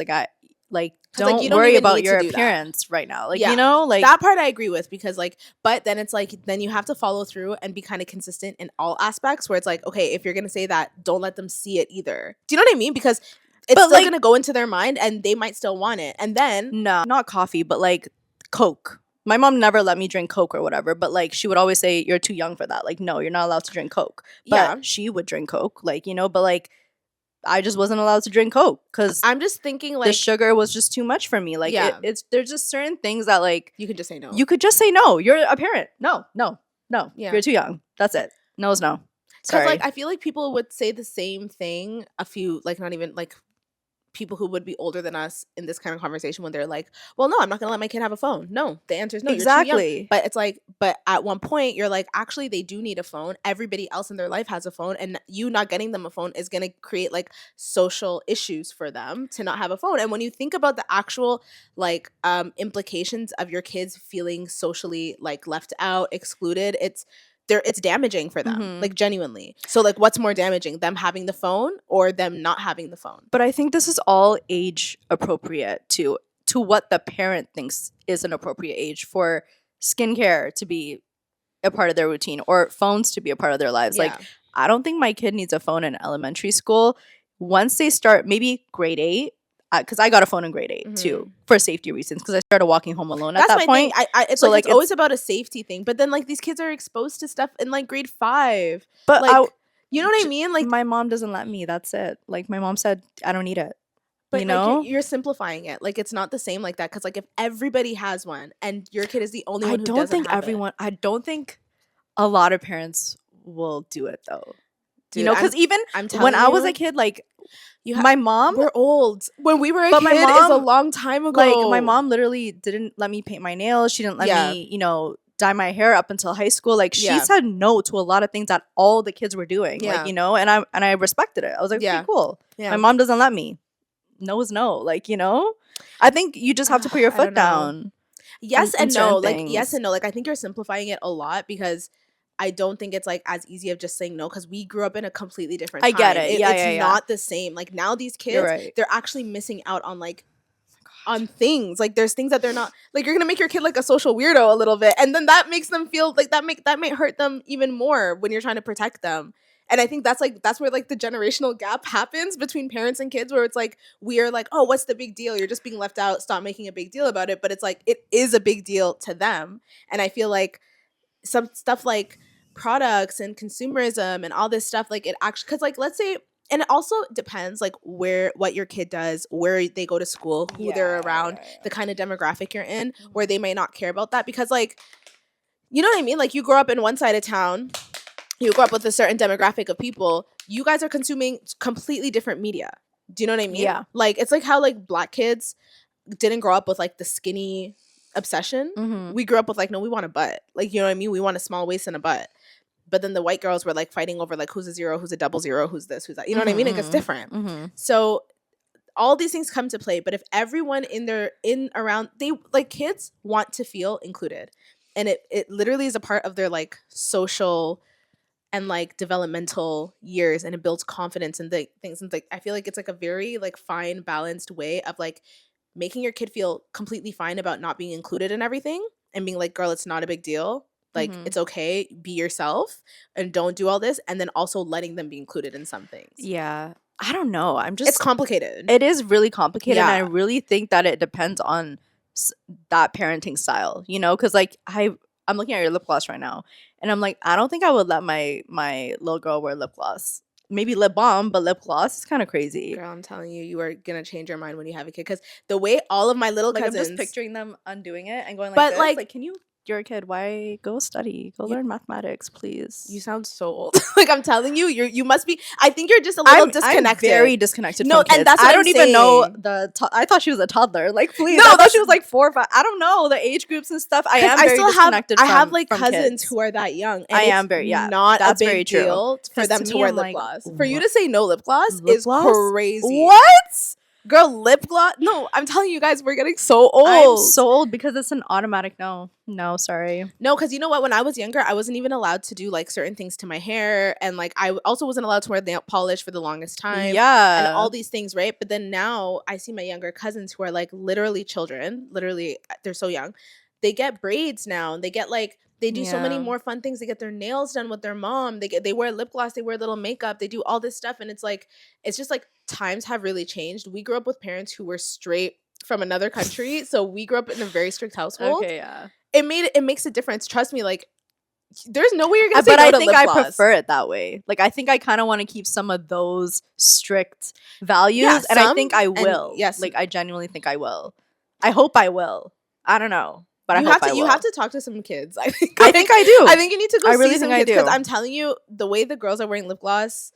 A: Like don't
B: you don't
A: worry
B: even
A: about
B: need
A: your
B: to do
A: appearance right now. Like,
B: Yeah.
A: you know, like
B: that part I agree with, because like, but then it's like, then you have to follow through and be kind of consistent in all aspects, where it's like, okay, if you're going to say that, don't let them see it either. Do you know what I mean? Because it's still going to go into their mind and they might still want it. And then
A: no, not coffee, but like Coke. My mom never let me drink Coke or whatever, but like she would always say, you're too young for that. Like, no, you're not allowed to drink Coke. But she would drink Coke, like, you know, but like I just wasn't allowed to drink Coke because
B: I'm just thinking like
A: the sugar was just too much for me. Like there's just certain things that like
B: you could just say no.
A: You could just say no. You're a parent. No.
B: Yeah.
A: You're too young. That's it. No is no. Sorry.
B: Because like I feel like people would say the same thing a few, like not even like people who would be older than us in this kind of conversation when they're like, well, no, I'm not gonna let my kid have a phone. No, the answer is no. You're too young.
A: Exactly.
B: But it's like, but at one point you're like, actually they do need a phone. Everybody else in their life has a phone, and you not getting them a phone is gonna create like social issues for them to not have a phone. And when you think about the actual like implications of your kids feeling socially like left out, excluded, it's damaging for them, like genuinely. So like what's more damaging, them having the phone or them not having the phone?
A: But I think this is all age appropriate to what the parent thinks is an appropriate age for skincare to be a part of their routine or phones to be a part of their lives. Like, I don't think my kid needs a phone in elementary school. Once they start maybe grade 8, because I got a phone in grade 8 too, for safety reasons, because I started walking home alone at that point.
B: It's so like it's always about a safety thing, but then like these kids are exposed to stuff in like grade 5.
A: But
B: like, you know what I mean? Like
A: my mom doesn't let me. That's it. Like my mom said, I don't need it.
B: But
A: you know,
B: like you're simplifying it. Like it's not the same like that. Because like if everybody has one and your kid is the only one who doesn't have it.
A: I don't think a lot of parents will do it though.
B: Dude,
A: you know, because even when I was a kid, like my mom,
B: we're old. When we were a kid, my mom, is a long time ago.
A: Like my mom literally didn't let me paint my nails. She didn't let me, you know, dye my hair up until high school. Like she said no to a lot of things that all the kids were doing. Like, you know, and I respected it. I was like, okay, cool. My mom doesn't let me. No is no. Like, you know, I think you just have to put your foot down.
B: Yes and no. Like yes and no. Like I think you're simplifying it a lot because I don't think it's like as easy of just saying no because we grew up in a completely different time.
A: I get it.
B: It's not the same. Like now these kids, they're actually missing out on like on things. Like there's things that they're not like you're gonna make your kid like a social weirdo a little bit, and then that makes them feel like that may hurt them even more when you're trying to protect them. And I think that's where like the generational gap happens between parents and kids, where it's like we are like, oh, what's the big deal? You're just being left out. Stop making a big deal about it. But it's like it is a big deal to them. And I feel like some stuff like products and consumerism and all this stuff, like it actually, because like let's say, and it also depends like what your kid does, where they go to school, who they're around, the kind of demographic you're in, where they may not care about that because like, you know what I mean? Like you grow up in one side of town. You grow up with a certain demographic of people, you guys are consuming completely different media. Do you know what I mean?
A: Yeah.
B: Like, it's like how, like, Black kids didn't grow up with, like, the skinny obsession. We grew up with, like, no, we want a butt. Like, you know what I mean? We want a small waist and a butt. But then the white girls were, like, fighting over, like, who's a 0, who's a 00, who's this, who's that. You know what I mean? Like, it's different. So all these things come to play. But if everyone around, they, like, kids want to feel included. And it literally is a part of their, like, social and like developmental years, and it builds confidence and things. And like I feel like it's like a very like fine balanced way of like making your kid feel completely fine about not being included in everything and being like, girl, it's not a big deal, like it's okay, be yourself and don't do all this, and then also letting them be included in some things.
A: I don't know, it's complicated. It is really complicated. And I really think that it depends on that parenting style, you know, because like I'm looking at your lip gloss right now, and I'm like, I don't think I would let my little girl wear lip gloss. Maybe lip balm, but lip gloss is kind of crazy.
B: Girl, I'm telling you, you are gonna change your mind when you have a kid. Because the way all of my little cousins,
A: I'm just picturing them undoing it and going like, this. Like, can you? You're a kid. Why go study? Go learn mathematics, please.
B: You sound so old. Like I'm telling you, you must be. I think you're just a little disconnected.
A: I'm very disconnected. No, from kids. And that's what I don't even know I thought she was a toddler. Like, please. No, I thought she was like 4 or 5. I don't know the age groups and stuff. I am very disconnected.
B: I have like cousins who are that young. And
A: I am very not
B: that's a big
A: very true.
B: Deal for them to wear lip gloss. For you to say no lip gloss is crazy.
A: What?
B: Girl, lip gloss? No, I'm telling you guys, we're getting so old.
A: I'm so old because it's an automatic no. No, sorry.
B: No, because you know what? When I was younger, I wasn't even allowed to do like certain things to my hair. And like I also wasn't allowed to wear nail polish for the longest time.
A: Yeah.
B: And all these things, right? But then now I see my younger cousins who are like literally children. Literally, they're so young. They get braids now. And they get like, they do so many more fun things. They get their nails done with their mom. They wear lip gloss. They wear little makeup. They do all this stuff. And it's like, it's just like times have really changed. We grew up with parents who were straight from another country. So we grew up in a very strict household.
A: Okay, yeah.
B: It makes a difference. Trust me, like there's no way you're gonna say no to lip gloss.
A: But I think I prefer it that way. Like I think I kind of want to keep some of those strict values, and I think I will.
B: Yes,
A: like I genuinely think I will. I hope I will. I don't know. But
B: you have to talk to some kids. I think
A: I do.
B: I think you need to go.
A: I really
B: see some
A: think
B: kids,
A: I do.
B: Because I'm telling you, the way the girls are wearing lip gloss,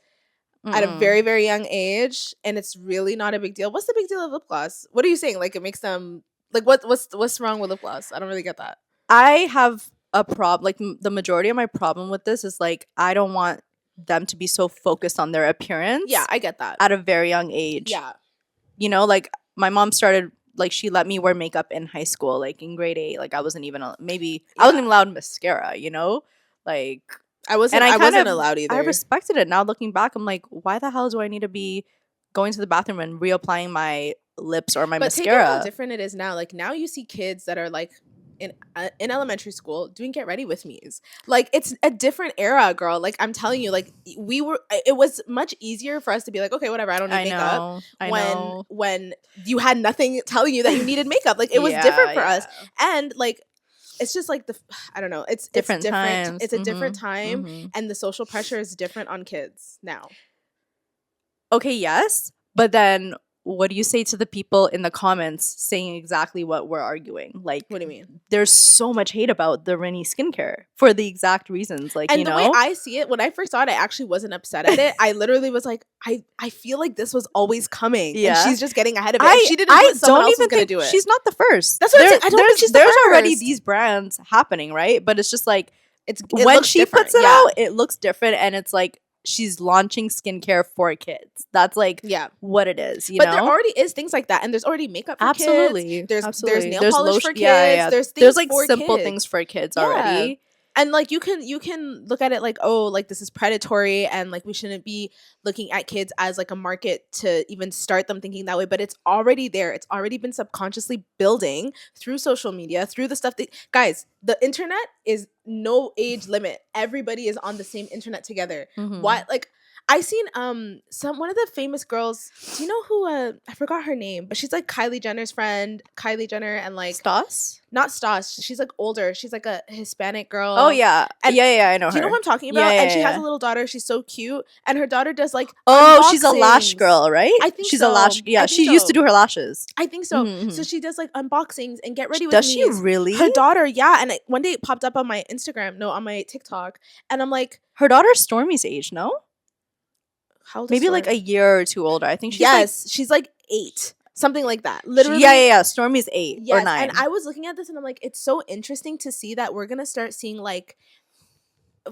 B: at a very, very young age, and it's really not a big deal. What's the big deal of lip gloss? What are you saying? Like, it makes them like what's wrong with lip gloss? I don't really get that.
A: I have a problem. Like the majority of my problem with this is like I don't want them to be so focused on their appearance.
B: Yeah, I get that.
A: At a very young age.
B: Yeah.
A: You know, like my mom started, like she let me wear makeup in high school, like in grade 8. Like I wasn't even I wasn't even allowed mascara, you know? Like
B: I wasn't allowed either.
A: I respected it. Now looking back, I'm like, why the hell do I need to be going to the bathroom and reapplying my lips or my mascara?
B: But take it how different it is now. Like now you see kids that are like in elementary school doing get ready with me's. Like it's a different era, girl. Like I'm telling you, like it was much easier for us to be like, okay, whatever, I don't need makeup.
A: I know.
B: When you had nothing telling you that you needed makeup. Like it was different for us. And like it's just like I don't know. It's different.
A: Times.
B: It's a different time, and the social pressure is different on kids now.
A: Okay, yes, but then what do you say to the people in the comments saying exactly what we're arguing? Like,
B: what do you mean?
A: There's so much hate about the Rennie skincare for the exact reasons. Like,
B: and the way I see it, when I first saw it, I actually wasn't upset at it. I literally was like, I feel like this was always coming. Yeah. And she's just getting ahead of it. If she didn't do it, someone else was going to do it.
A: She's not the first.
B: That's what I'm saying. I don't think she's the first.
A: There's already these brands happening, right? But it's just like,
B: it
A: when she puts it out, it looks different. And it's like, she's launching skincare for kids. That's like what it is, you know?
B: But there already is things like that, and there's already makeup for kids. There's nail polish for kids.
A: Yeah.
B: There's
A: like
B: for
A: simple
B: kids.
A: Things for kids already.
B: And like you can look at it like, oh, like this is predatory, and like we shouldn't be looking at kids as like a market to even start them thinking that way. But it's already there. It's already been subconsciously building through social media, through the stuff that guys, the internet is no age limit. Everybody is on the same internet together. Why? Like I seen one of the famous girls. Do you know who? I forgot her name, but she's like Kylie Jenner's friend, Kylie Jenner, and like
A: Stas.
B: Not Stas. She's like older. She's like a Hispanic girl.
A: Oh yeah, and I know her.
B: Do you know who I'm talking about? And she has a little daughter. She's so cute, and her daughter does like
A: she's a lash girl, right?
B: I think
A: she's a lash. Yeah, she used to do her lashes.
B: I think so. So she does like unboxings and get ready with
A: Does she really?
B: Her daughter, yeah. And one day it popped up on my Instagram, on my TikTok, and I'm like,
A: her daughter's Stormy's age, no?
B: How old
A: maybe like a year or two older. I think
B: she's like 8. Something like that. Literally.
A: Yeah. Stormy's 8 or 9.
B: And I was looking at this and I'm like, it's so interesting to see that we're going to start seeing like,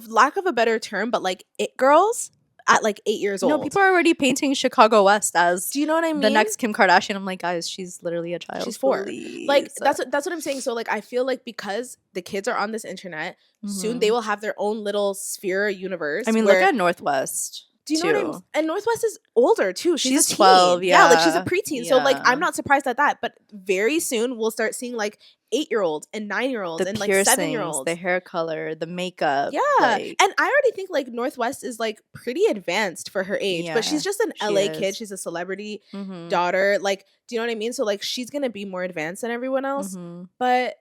B: lack of a better term, but like it girls at like 8 years old.
A: No, people are already painting Chicago West as,
B: do you know what I mean?
A: The next Kim Kardashian. I'm like, guys, she's literally a child.
B: She's 4. Like that's what I'm saying. So like I feel like because the kids are on this internet, soon they will have their own little sphere or universe.
A: I mean, look at Northwest.
B: Do you know what I mean? And Northwest is older too. She's
A: 12,
B: yeah, like she's a preteen. So like I'm not surprised at that. But very soon we'll start seeing like 8-year-olds and 9-year-olds and like 7-year-olds.
A: The hair color, the makeup.
B: Yeah. And I already think like Northwest is like pretty advanced for her age. But she's just an LA kid. She's a celebrity daughter. Like, do you know what I mean? So like she's gonna be more advanced than everyone else. But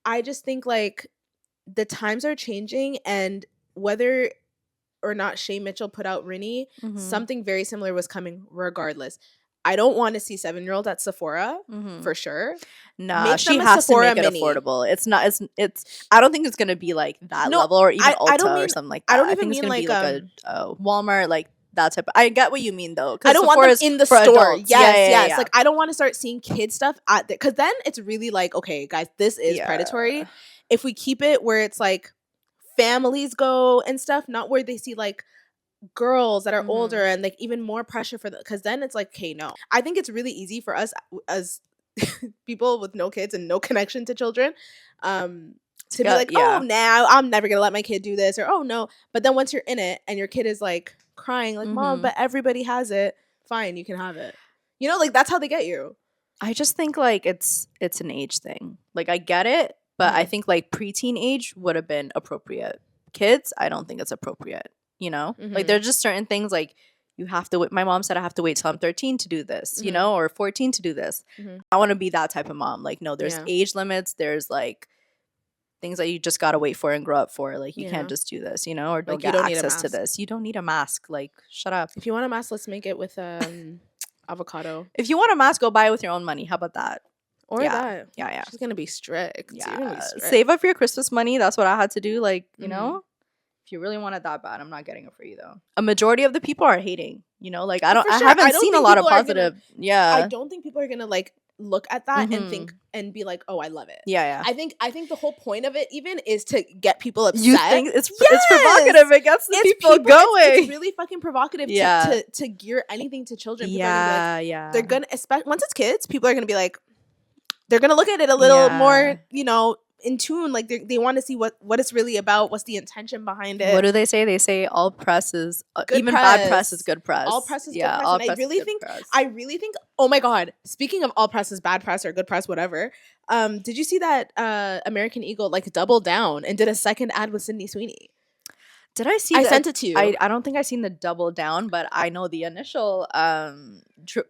B: I just think like the times are changing, and whether or not Shay Mitchell put out Rennie, something very similar was coming regardless. I don't want to see 7-year-olds at Sephora for sure.
A: Nah, she has to make it affordable. It's not. It's. I don't think it's gonna be like that level, or even Ulta or something like that.
B: I don't even
A: think
B: mean
A: it's
B: like
A: gonna be like a Walmart, like that type. I get what you mean though.
B: I don't want them in the store.
A: Adults.
B: Yes. Like I don't want to start seeing kid stuff at because then it's really like, okay, guys, this is predatory. If we keep it where it's like families go and stuff, not where they see like girls that are older and like even more pressure for them, because then it's like, okay, no. I think it's really easy for us as people with no kids and no connection to children to be like, oh, now I'm never gonna let my kid do this, or oh no. But then once you're in it and your kid is like crying like, mom, but everybody has it, fine, you can have it, you know, like that's how they get you.
A: I just think like it's an age thing. Like I get it, but I think like preteen age would have been appropriate. Kids, I don't think it's appropriate. You know, like there's just certain things like you have to. My mom said I have to wait till I'm 13 to do this, you know, or 14 to do this. I want to be that type of mom. Like, no, there's age limits. There's like things that you just gotta wait for and grow up for. Like you can't just do this, you know, or don't get access to this. You don't need a mask. Like, shut up.
B: If you want a mask, let's make it with avocado.
A: If you want a mask, go buy it with your own money. How about that?
B: Or that.
A: Yeah.
B: She's gonna be strict.
A: Yeah. Save up your Christmas money. That's what I had to do. Like, you know, If you really want it that bad, I'm not getting it for you though. A majority of the people are hating. You know, like I
B: For sure.
A: haven't
B: I don't
A: seen a
B: think
A: lot of
B: people are gonna-
A: positive. Yeah.
B: I don't think people are gonna like look at that and
A: Mhm.
B: think and be like, oh, I love it.
A: Yeah.
B: I think the whole point of it even is to get people upset.
A: You think it's
B: Yes!
A: provocative? It gets the
B: It's
A: people going.
B: It's really fucking provocative
A: Yeah.
B: to gear anything to children. People are gonna be like,
A: Yeah.
B: they're gonna, especially once it's kids, people are gonna be like, they're gonna look at it a little more, you know, in tune. Like they want to see what it's really about. What's the intention behind it?
A: What do they say? They say all press is
B: Good
A: even
B: press.
A: bad press is good press.
B: All press is good press.
A: All
B: And
A: press
B: I really
A: is good press.
B: I really think. Oh my god! Speaking of all press is bad press or good press, whatever. Did you see that American Eagle like doubled down and did a second ad with Sydney Sweeney?
A: Did I see?
B: I sent it to you.
A: I don't think I seen the double down, but I know the initial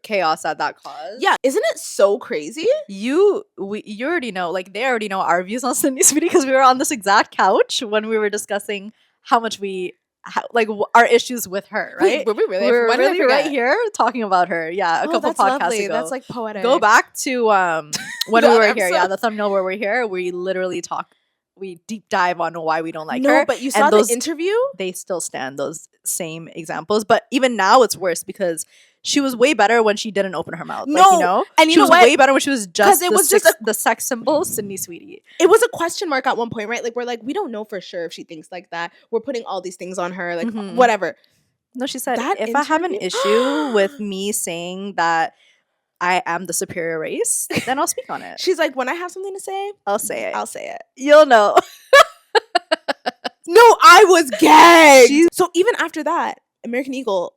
A: chaos that caused.
B: Yeah, isn't it so crazy?
A: You already know, like they already know our views on Sydney Sweeney because we were on this exact couch when we were discussing how much our issues with her, right?
B: Were we really?
A: We were
B: Why did I
A: really
B: forget?
A: right here talking about her. Yeah, a couple
B: that's
A: podcasts
B: lovely.
A: ago.
B: That's like poetic.
A: Go back to when
B: The
A: we were
B: other
A: here. Yeah,
B: episode.
A: the thumbnail where we're here. We literally we deep dive on why we don't like
B: no,
A: her.
B: but you saw
A: those-
B: the interview.
A: They still stand those same examples, but even now it's worse because she was way better when she didn't open her mouth.
B: No,
A: like, you know,
B: and you
A: she
B: know
A: was
B: what?
A: way better when she was just
B: it
A: the
B: was
A: sex,
B: just
A: the sex symbol, Sydney Sweeney.
B: It was a question mark at one point, right? Like we're like, we don't know for sure if she thinks like that. We're putting all these things on her, like
A: Mhm.
B: whatever.
A: No, she said,
B: That
A: if I have an
B: interview-
A: issue with me saying that I am the superior race, then I'll speak on it.
B: She's like, when I have something to say,
A: I'll say it.
B: I'll say it.
A: You'll know.
B: No, I was gagged. So even after that, American Eagle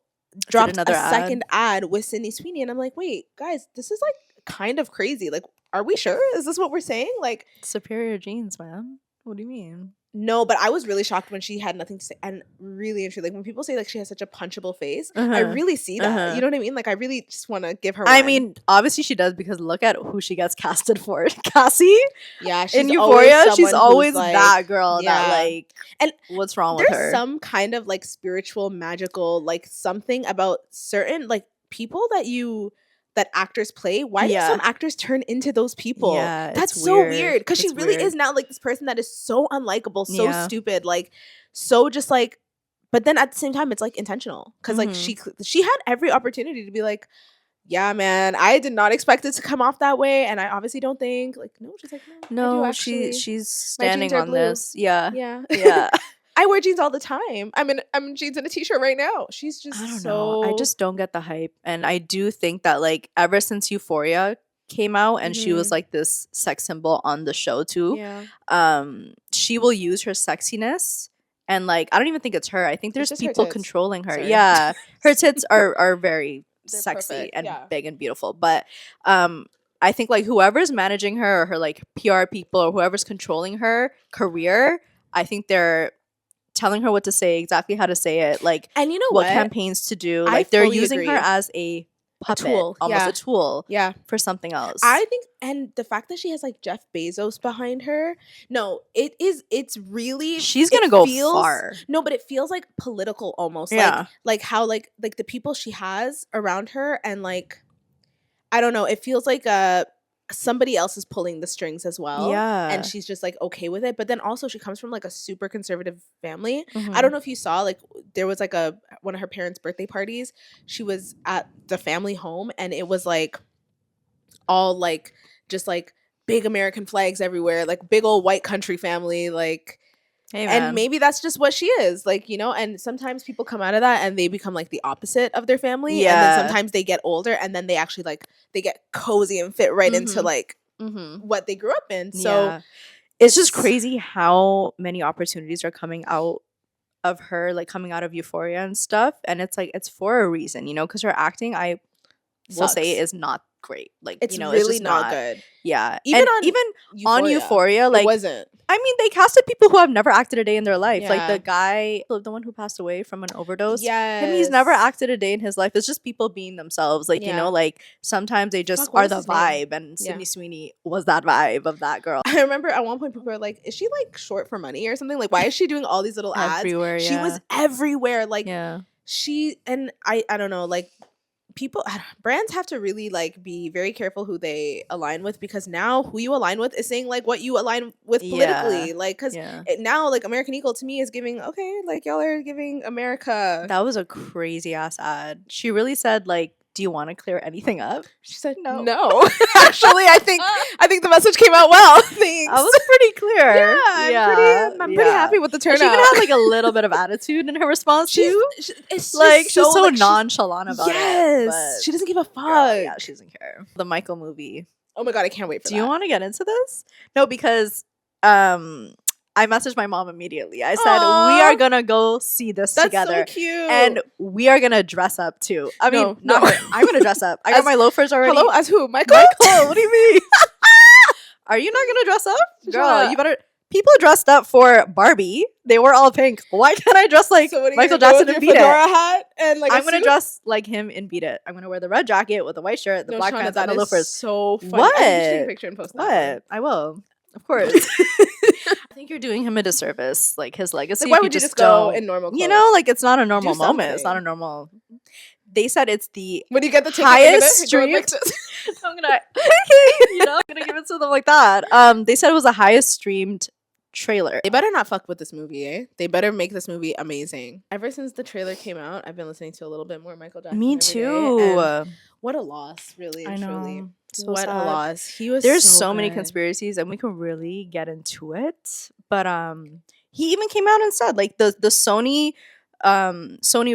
B: dropped
A: another
B: a second ad with Sydney Sweeney, and I'm like, wait, guys, this is like kind of crazy. Like, are we sure? Is this what we're saying? Like,
A: Superior genes, man. What do you mean?
B: no, but I was really shocked when she had nothing to say, and really and truly, like when people say like she has such a punchable face, I
A: Uh-huh.
B: really see that.
A: Uh-huh.
B: You know what I mean? Like, I really just want to give her.
A: I
B: one.
A: mean, obviously she does because look at who she gets casted for. Cassie
B: yeah, she's
A: in Euphoria, she's
B: someone who's,
A: always
B: like,
A: that girl
B: yeah.
A: that like.
B: And
A: what's wrong with
B: there's
A: her?
B: some kind of like spiritual, magical, like something about certain like people that actors play. Why do
A: Yeah.
B: some actors turn into those people?
A: Yeah,
B: That's
A: it's
B: so
A: weird.
B: weird because she
A: It's
B: really
A: weird.
B: is now like this person that is so unlikable, so
A: Yeah.
B: stupid, like so just like. But then at the same time, it's like intentional because like she had every opportunity to be like, yeah, man, I did not expect it to come off that way, and I obviously don't think like no, she's like I do
A: No,
B: actually.
A: she's standing
B: are
A: on
B: blue.
A: this. Yeah.
B: Yeah.
A: Yeah.
B: I wear jeans all the time. I'm in jeans and a t-shirt right now. She's just
A: I don't
B: so
A: know. I just don't get the hype. And I do think that like ever since Euphoria came out and she was
B: Mhm.
A: like this sex symbol on the show too,
B: yeah.
A: she will use her sexiness and like I don't even think it's her. I think there's
B: just her
A: people
B: tits.
A: controlling her.
B: Sorry.
A: Yeah. Her tits are very
B: They're
A: sexy
B: perfect,
A: and
B: yeah.
A: big and beautiful. But I think like whoever's managing her or her like PR people or whoever's controlling her career, I think they're telling her what to say, exactly how to say it, like
B: And you know
A: what
B: what?
A: campaigns to do.
B: I
A: Like they're
B: fully
A: using her
B: agree.
A: as a puppet,
B: tool,
A: almost
B: yeah.
A: a tool
B: Yeah.
A: for something else.
B: I think, and the fact that she has like Jeff Bezos behind her, no, it's really
A: she's
B: it
A: gonna go
B: feels-
A: far.
B: No, but it feels like political almost.
A: Yeah.
B: Like how like the people she has around her and like I don't know, it feels like somebody else is pulling the strings as well.
A: Yeah.
B: And she's just like okay with it. But then also she comes from like a super conservative family.
A: Mhm.
B: I don't know if you saw like there was like one of her parents' birthday parties. She was at the family home and it was like all like just like big American flags everywhere, like big old white country family, like
A: Hey, man.
B: and maybe that's just what she is, like, you know, and sometimes people come out of that and they become like the opposite of their family. And
A: Yeah.
B: then sometimes they get older and then they actually like they get cozy and fit right into
A: Mhm.
B: like
A: Mhm.
B: what they grew up in. So
A: Yeah. It's just
B: it's-
A: crazy how many opportunities are coming out of her, like coming out of Euphoria and stuff. And it's like it's for a reason, you know, because her acting, I will say,
B: Sucks.
A: is not great. Like
B: it's
A: you know,
B: really
A: it's just
B: not good.
A: Yeah,
B: Even
A: and
B: on
A: even on Euphoria, like
B: it wasn't.
A: I mean, they casted people who have never acted a day in their life. Like
B: Yeah.
A: the guy, the one who passed away from an overdose.
B: Yeah,
A: Him, he's never acted a day in his life. It's just people being themselves. Like, you
B: Yeah.
A: know, like sometimes they just
B: Fuck, what
A: are
B: was
A: the
B: his name?
A: vibe. And
B: Yeah.
A: Sydney Sweeney was that vibe of that girl.
B: I remember at one point people were like, is she like short for money or something? Like, why is she doing all these little ads?
A: Everywhere,
B: She was everywhere. Like
A: yeah.
B: she and I don't know, like brands have to really like be very careful who they align with, because now who you align with is saying like what you align with politically. Like, because now like American Eagle to me is giving, okay, like y'all are giving America.
A: That was a crazy ass ad. She really said like, do you want to clear anything up?
B: She said no. Actually, I think the message came out well. Thanks.
A: I was pretty clear.
B: I'm pretty happy with the turnout.
A: She even had like a little bit of attitude in her response too.
B: It's
A: like
B: just
A: she's so
B: like,
A: nonchalant about it.
B: Yes, she doesn't give a fuck.
A: Girl, yeah, she doesn't care. The Michael movie.
B: Oh my god, I can't wait for that.
A: Do you want to get into this? No, because I messaged my mom immediately. I said, we are going to go see this together.
B: That's so cute.
A: And we are going to dress up too. I mean,
B: no.
A: her. I'm going to dress up. I got my loafers already.
B: Hello? As who? Michael?
A: What do you mean? Are you not going to dress up? Girl, you better. People dressed up for Barbie. They were all pink. Why can't I dress like Michael Jackson and Beat It?
B: Hat and like
A: I'm going to dress like him in Beat It. I'm going to wear the red jacket with the white shirt, the black pants, and the loafers.
B: So funny.
A: What?
B: I think you should take a picture and post that.
A: What? I will. Of course. I think you're doing him a disservice. Like his legacy.
B: Like, why would you just go in normal clothes?
A: You know, like it's not a normal moment. It's not a normal. They said it's the
B: when you get the ticket,
A: highest streamed. I'm gonna give it to them like that. They said it was the highest streamed trailer.
B: They better not fuck with this movie, eh? They better make this movie amazing. Ever since the trailer came out, I've been listening to a little bit more Michael Jackson.
A: Me too.
B: What a loss, really.
A: I know.
B: Truly.
A: So
B: what
A: sad.
B: A loss. He was.
A: There's
B: so
A: many
B: good.
A: conspiracies, and we can really get into it. But he even came out and said like the Sony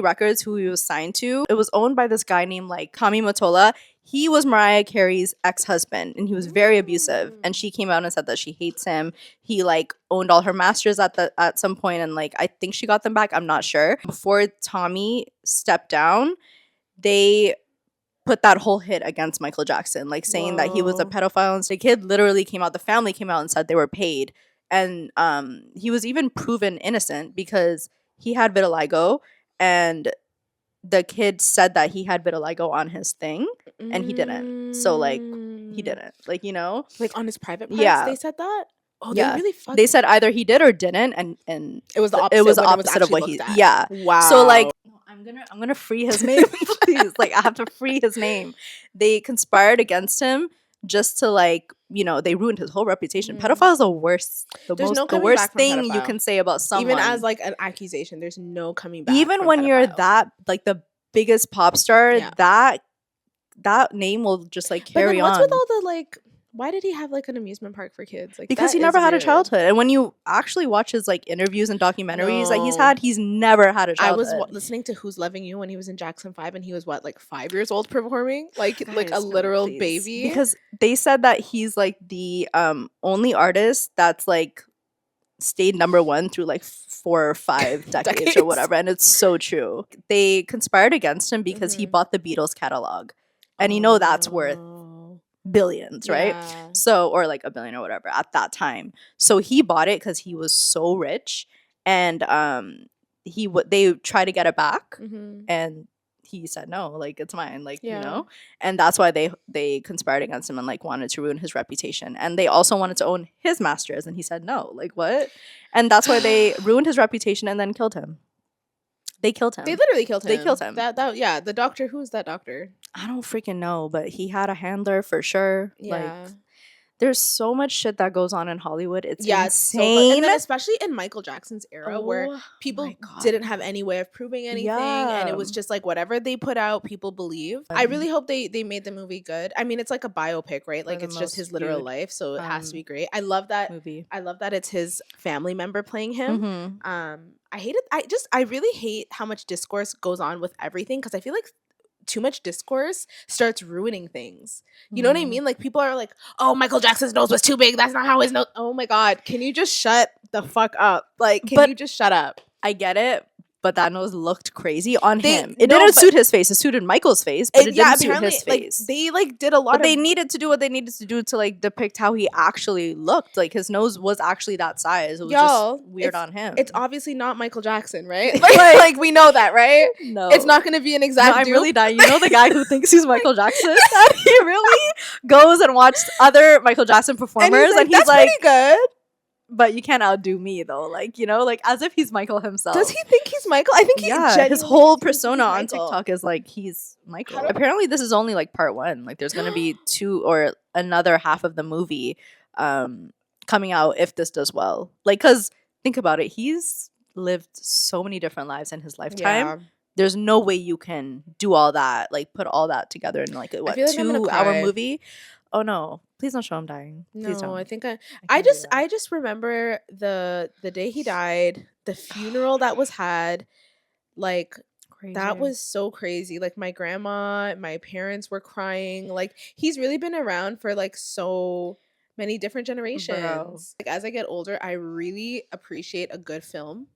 A: Records, who he was signed to, it was owned by this guy named like Kami Motola. He was Mariah Carey's ex-husband, and he was very abusive. And she came out and said that she hates him. He like owned all her masters at some point, and like I think she got them back. I'm not sure. Before Tommy stepped down, they put that whole hit against Michael Jackson, like saying that he was a pedophile. And the kid literally came out. The family came out and said they were paid, and he was even proven innocent because he had vitiligo, and the kid said that he had vitiligo on his thing, and he didn't. So like he didn't, like, you know,
B: like on his private parts. They said that. Oh,
A: yeah.
B: They really fucked.
A: They said either he did or didn't, and
B: it was the opposite.
A: It was the opposite of what he.
B: At.
A: Yeah.
B: Wow.
A: So like, I'm gonna free his name, please. Like, I have to free his name. They conspired against him just to like, you know, they ruined his whole reputation. Pedophile is the worst. The worst thing you can say about someone.
B: Even as like an accusation, there's no coming back.
A: Even when you're that like the biggest pop star, that name will just like carry on.
B: What's with all the like? Why did he have like an amusement park for kids? Like,
A: because he never had a childhood. And when you actually watch his like interviews and documentaries that he's never had a childhood.
B: I was listening to Who's Loving You when he was in Jackson 5, and he was like 5 years old performing like a literal baby.
A: Because they said that he's like the only artist that's like stayed #1 through like 4 or 5 decades or whatever, and it's so true. They conspired against him because he bought the Beatles catalog, and you know that's worth billions, right? So, or like $1 billion or whatever at that time. So he bought it because he was so rich, and they tried to get it back, and he said no, like it's mine, like you know, and that's why they conspired against him and like wanted to ruin his reputation, and they also wanted to own his masters, and he said no, like what, and that's why they ruined his reputation and then killed him. They killed him.
B: They literally killed him.
A: They killed him.
B: The doctor. Who's that doctor?
A: I don't freaking know, but he had a handler for sure.
B: Yeah.
A: Like, there's so much shit that goes on in Hollywood. It's
B: insane.
A: So
B: and then especially in Michael Jackson's era, where people didn't have any way of proving anything, and it was just like whatever they put out, people believe. I really hope they made the movie good. I mean, it's like a biopic, right? Like it's just his literal life, so it has to be great. I love that movie. I love that it's his family member playing him. I hate it. I really hate how much discourse goes on with everything, because I feel like too much discourse starts ruining things. You know what I mean? Like people are like, "Oh, Michael Jackson's nose was too big. That's not how his nose." Oh my god, can you just shut the fuck up? Like, can you just shut up?
A: I get it, but that nose looked crazy on him. It didn't suit his face. It suited Michael's face, but it didn't suit his face.
B: Like, they like did a lot.
A: But they needed to do what they needed to do to like depict how he actually looked. Like his nose was actually that size. It was just weird on him.
B: It's obviously not Michael Jackson, right? like we know that, right?
A: No,
B: it's not going to be an exact.
A: I'm really dying. You know the guy who thinks he's Michael Jackson? He really goes and watched other Michael Jackson performers, and he's like,
B: "That's pretty good."
A: but you can't outdo me though. Like, you know, like as if he's Michael himself.
B: Does he think he's Michael? I think he genuinely
A: his whole
B: thinks he's
A: persona on
B: Michael.
A: TikTok is like he's Michael.
B: How do-
A: Apparently, this is only like part 1. Like, there's gonna be 2 or another half of the movie coming out if this does well. Like, cause think about it, he's lived so many different lives in his lifetime.
B: Yeah.
A: There's no way you can do all that, like put all that together in like a
B: I feel like I'm gonna
A: 2-hour
B: cry.
A: movie. Oh no! Please don't show him dying. Please
B: No,
A: don't.
B: I think I
A: can't do
B: just
A: that.
B: I just remember the day he died, the funeral that was had, like that
A: Crazy.
B: was so crazy. Like my grandma, my parents were crying. Like he's really been around for like so many different generations.
A: Bro.
B: Like as I get older, I really appreciate a good film,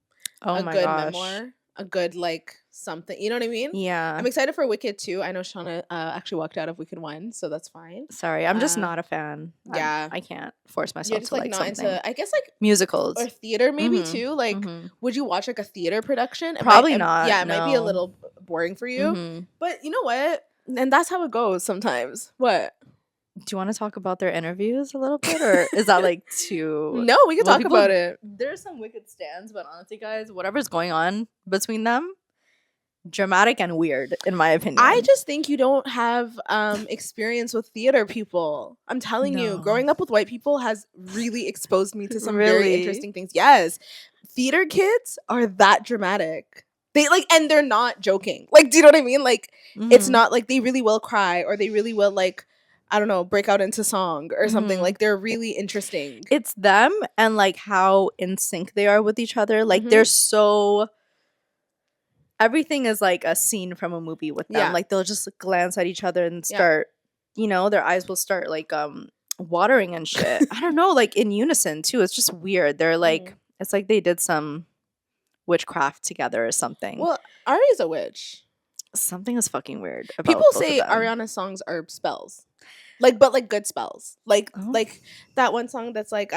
A: Oh
B: a
A: my
B: good
A: gosh.
B: memoir, a good like something. You know what I mean?
A: Yeah.
B: I'm excited for Wicked too. I know Shauna actually walked out of Wicked 1, so that's fine.
A: Sorry, I'm just
B: Uh,
A: not a fan.
B: yeah.
A: I can't force
B: You're
A: myself
B: just
A: to
B: like
A: like
B: not
A: something.
B: into, I guess, like
A: Musicals.
B: or theater maybe
A: Mhm,
B: too. Like,
A: mhm.
B: would you watch like a theater production?
A: Probably not,
B: Yeah, it might be a
A: no.
B: little boring for you.
A: Mhm.
B: But you know what? And that's how it goes sometimes. What?
A: Do you want to talk about their interviews a little bit, or is that like too?
B: No, we can
A: Well,
B: talk
A: people-
B: about it.
A: There's some Wicked stands, but honestly, guys, whatever's going on between them, dramatic and weird, in my opinion.
B: I just think you don't have experience with theater people. I'm telling you,
A: No.
B: growing up with white people has really exposed me to some
A: Really?
B: very interesting things. Yes. Theater kids are that dramatic. They like, and they're not joking. Like, do you know what I mean? Like, it's
A: Mhm.
B: not like they really will cry or they really will like, I don't know, break out into song or something.
A: Mhm.
B: Like they're really interesting.
A: It's them and like how in sync they are with each other. Like
B: Mhm.
A: they're so. Everything is like a scene from a movie with them.
B: Yeah.
A: Like they'll just glance at each other and
B: Yeah.
A: start, you know, their eyes will start like watering and shit. I don't know, like in unison too. It's just weird. They're like,
B: Mhm.
A: it's like they did some witchcraft together or something.
B: Well, Ari's a witch.
A: Something is fucking weird. About
B: People
A: both of
B: say
A: them.
B: Ariana's songs are spells. Like, but like good spells. Like
A: Oh.
B: like that one song that's like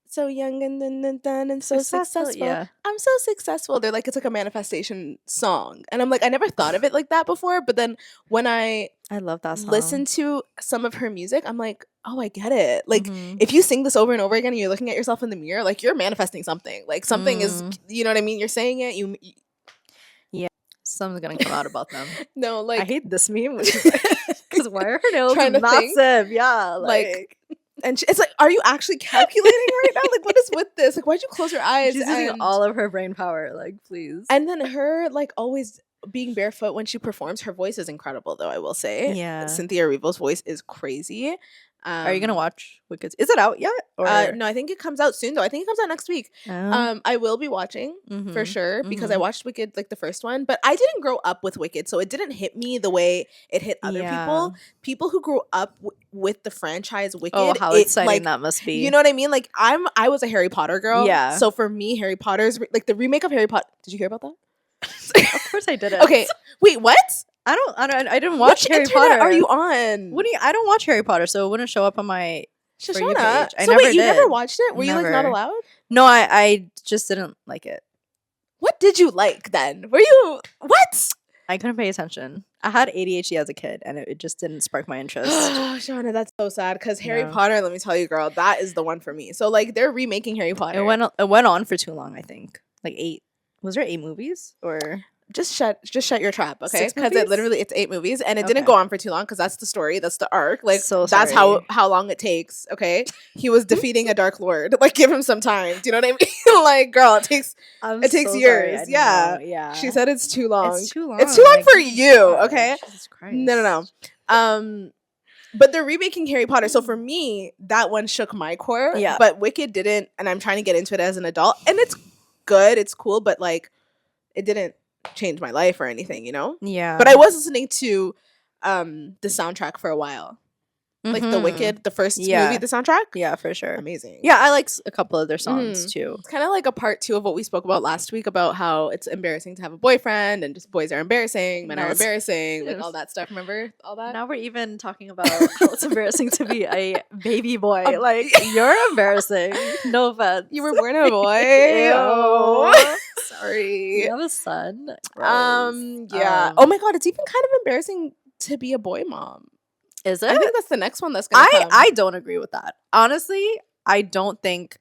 B: so young and dun, and so successful.
A: Yeah.
B: I'm so successful. They're like, it's like a manifestation song. And I'm like, I never thought of it like that before. But then when I
A: I love that song.
B: listen to some of her music, I'm like, oh, I get it. Like,
A: Mhm.
B: if you sing this over and over again and you're looking at yourself in the mirror, like you're manifesting something. Like something is, you know what I mean? You're saying it. You
A: Something's gonna come out about them.
B: no, like
A: I hate this meme because why are her nails
B: Trying to think.
A: massive? Yeah,
B: Like, and it's like, are you actually calculating right now? Like, what is with this? Like, why'd you close your eyes?
A: she's using
B: and,
A: all of her brain power. Like, please.
B: and then her like always being barefoot when she performs. Her voice is incredible, though. I will say,
A: Yeah.
B: Cynthia Erivo's voice is crazy.
A: Are you gonna watch Wicked? Is it out yet? Or
B: No, I think it comes out soon though. I think it comes out next week. I will be watching for
A: Mhm,
B: sure because I
A: mhm.
B: watched Wicked like the first one, but I didn't grow up with Wicked, so it didn't hit me the way it hit other people. People who grew up with the franchise Wicked.
A: Oh, how
B: it,
A: exciting
B: like,
A: that must be!
B: You know what I mean? Like I was a Harry Potter girl.
A: Yeah.
B: So for me, Harry Potter's like the remake of Harry Potter. Did you hear about that?
A: Of course, I didn't.
B: Okay, wait, what?
A: I didn't watch
B: Which
A: Harry
B: internet
A: Potter.
B: are you on?
A: What do you? I don't watch Harry Potter, so it wouldn't show up on my. For You
B: Shoshana.
A: page. I
B: So
A: never
B: wait, you never
A: did.
B: watched it? Were you like not
A: Never.
B: allowed?
A: No, I just didn't like it.
B: What did you like then? Were you what?
A: I couldn't pay attention. I had ADHD as a kid, and it just didn't spark my interest.
B: Oh, Shauna, that's so sad because Harry
A: Yeah.
B: Potter, let me tell you, girl, that is the one for me. So like they're remaking Harry Potter.
A: It went on for too long. I think like 8. Was there 8 movies or?
B: Just shut your trap, okay?
A: 6
B: Because
A: movies?
B: it's 8 movies and it didn't
A: Okay.
B: go on for too long because that's the story, that's the arc. Like
A: So
B: that's
A: sorry.
B: how long it takes. Okay, he was defeating a Dark Lord. Like give him some time. Do you know what I mean? Like girl, it takes
A: I'm
B: It takes
A: so
B: years,
A: sorry, I didn't
B: yeah.
A: know. Yeah.
B: She said it's too long.
A: it's too long.
B: It's too long
A: like,
B: for you,
A: God,
B: okay?
A: Jesus Christ.
B: No. But they're remaking Harry Potter. So for me, that one shook my core.
A: Yeah.
B: But Wicked didn't, and I'm trying to get into it as an adult. And it's good, it's cool, but like it didn't change my life or anything, you know?
A: Yeah.
B: But I was listening to the soundtrack for a while. Like the
A: Mhm.
B: Wicked, the first
A: Yeah.
B: movie, the soundtrack.
A: Yeah, for sure.
B: Amazing.
A: Yeah, I like a couple of their songs too.
B: It's kind of like a part 2 of what we spoke about last week about how it's embarrassing to have a boyfriend and just boys are embarrassing, men are
A: Yes.
B: embarrassing, like
A: Yes.
B: all that stuff. Remember all that?
A: Now we're even talking about how it's embarrassing to be a baby boy.
B: Um,
A: Like you're embarrassing. No offense.
B: You were born a boy.
A: Ew.
B: Oh, sorry.
A: You have a son.
B: Yeah.
A: Gross.
B: Oh my god, it's even kind of embarrassing to be a boy mom.
A: Is it?
B: I think that's the next one that's gonna come.
A: I don't agree with that. Honestly, I don't think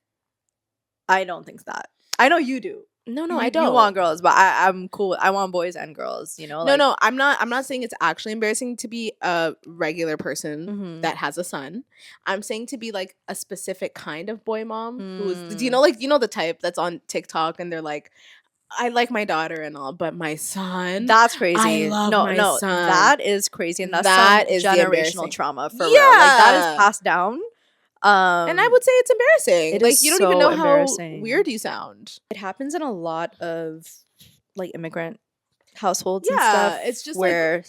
A: that. I know you do.
B: No,
A: You,
B: I don't.
A: You want girls, but I'm cool. I want boys and girls, you know?
B: No, I'm not saying it's actually embarrassing to be a regular person that has a son. I'm saying to be like a specific kind of boy mom who's, do you know the type that's on TikTok and they're like, I like my daughter and all, but my son,
A: that's crazy.
B: I love my son.
A: That is crazy, and that's
B: That
A: some
B: is
A: generational trauma for real.
B: Yeah.
A: Like that is passed down.
B: And I would say it's embarrassing.
A: It
B: Like
A: is
B: you don't
A: so
B: even know how
A: embarrassing.
B: weird you sound.
A: It happens in a lot of like immigrant households and
B: Yeah,
A: stuff.
B: it's just
A: where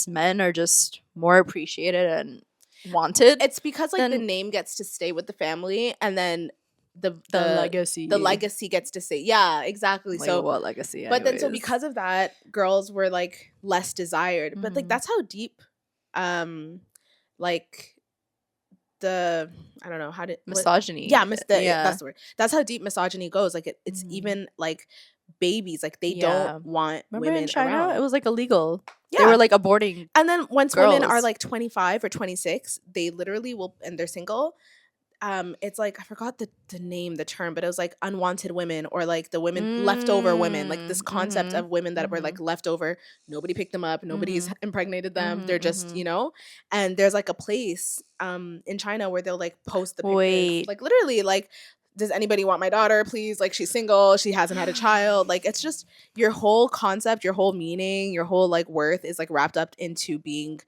A: men are just more appreciated and wanted.
B: It's because like the name gets to stay with the family, and then the legacy gets to stay. Yeah, exactly.
A: Like,
B: so
A: what legacy?
B: But then so
A: anyways?
B: because of that, girls were like less desired. But like that's how deep, like the I don't know how to
A: misogyny.
B: That's the word. That's how deep misogyny goes. Like it's even like babies, like they don't want women
A: in China
B: around.
A: it was like illegal.
B: Yeah.
A: They were like aborting.
B: And then once
A: girls.
B: women are like 25 or 26, they literally will, and they're single, it's like I forgot the term, but it was like unwanted women, or like the women leftover women, like this concept of women that were like leftover. Nobody picked them up, nobody's impregnated them, they're just and there's like a place in China where they'll like post the pictures, like literally like, does anybody want my daughter, please? Like, she's single, she hasn't had a child. Like, it's just your whole concept, your whole meaning, your whole like worth is like wrapped up into being